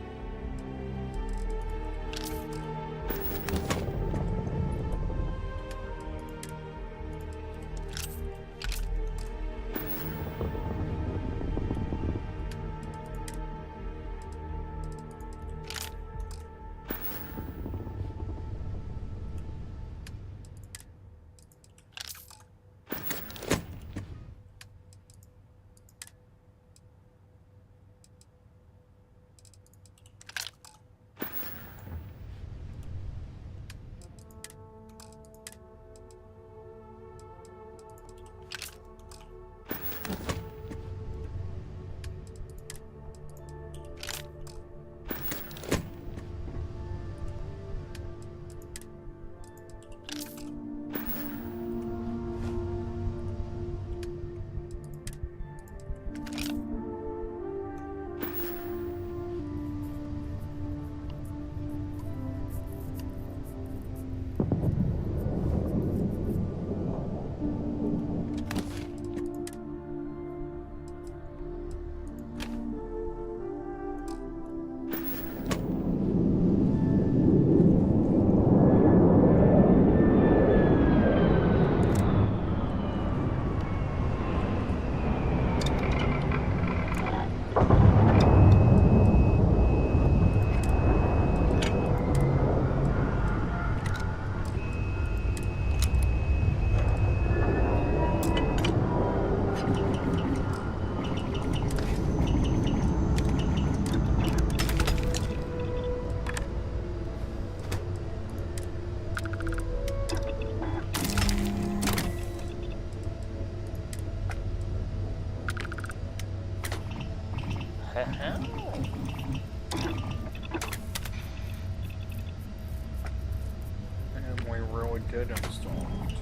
And we really did install it.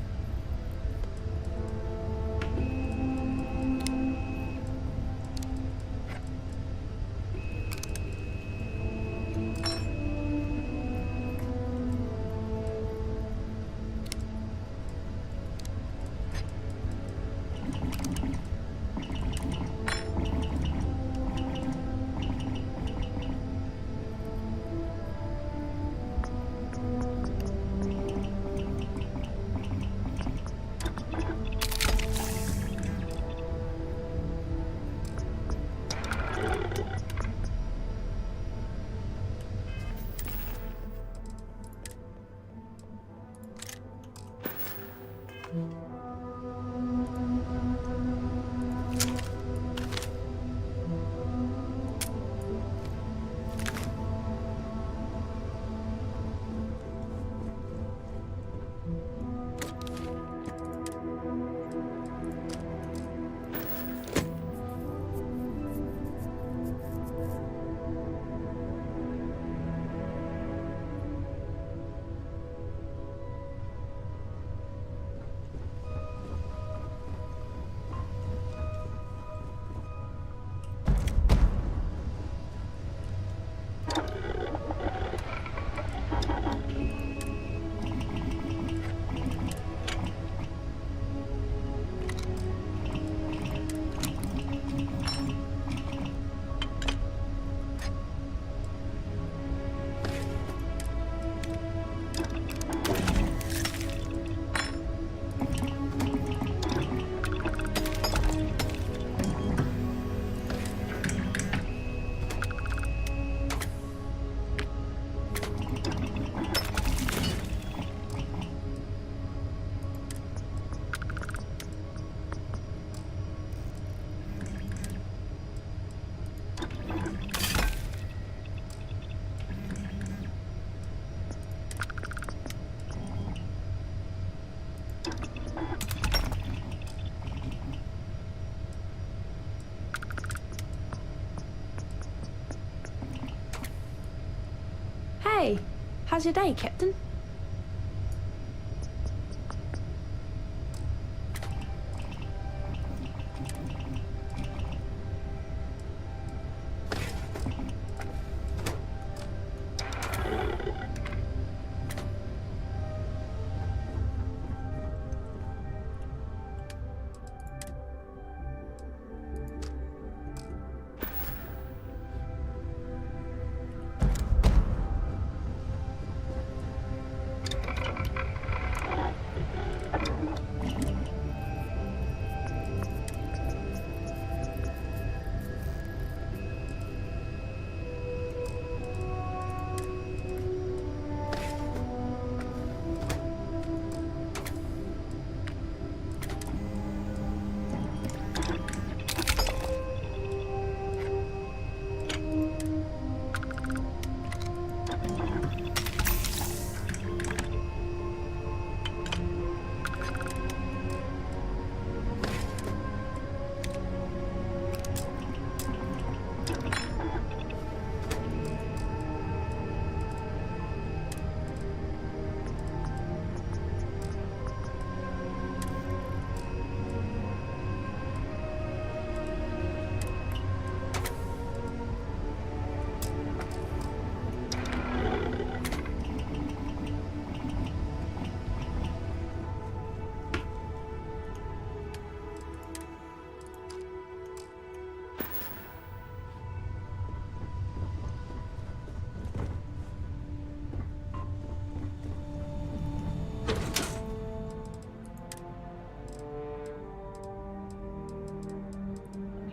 How's your day, Captain?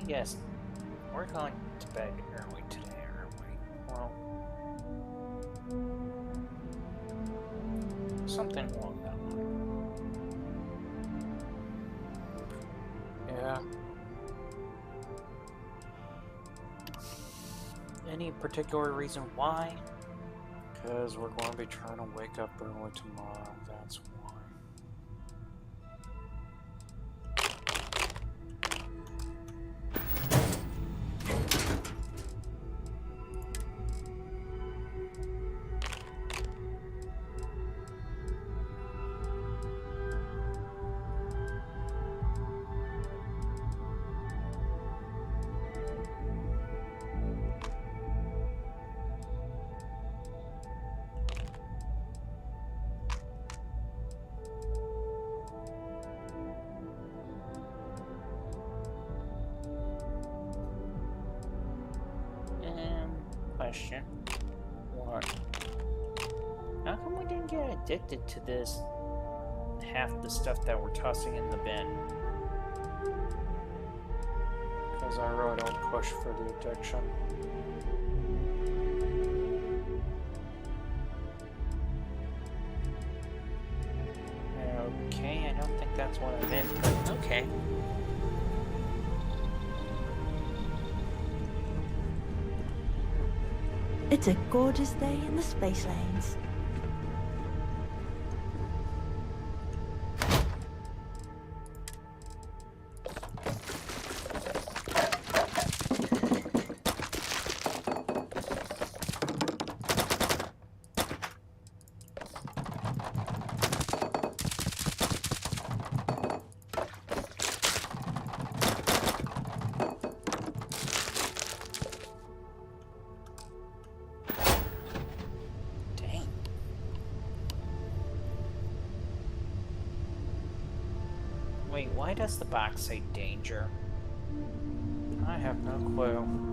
Yes, we're going to bed early today, aren't we? Well, something along that line. Yeah. Any particular reason why? Because we're going to be trying to wake up early tomorrow, that's why. Question. What? How come we didn't get addicted to this? Half the stuff that we're tossing in the bin. Because I really don't push for the addiction. Okay, I don't think that's what I meant, but okay. It's a gorgeous day in the space lanes. Wait, why does the box say danger? I have no clue.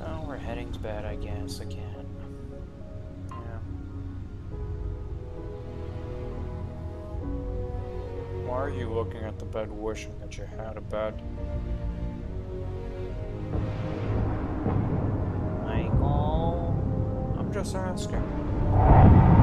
So we're heading to bed, I guess, again. Yeah. Why are you looking at the bed wishing that you had a bed? Michael? I'm just asking.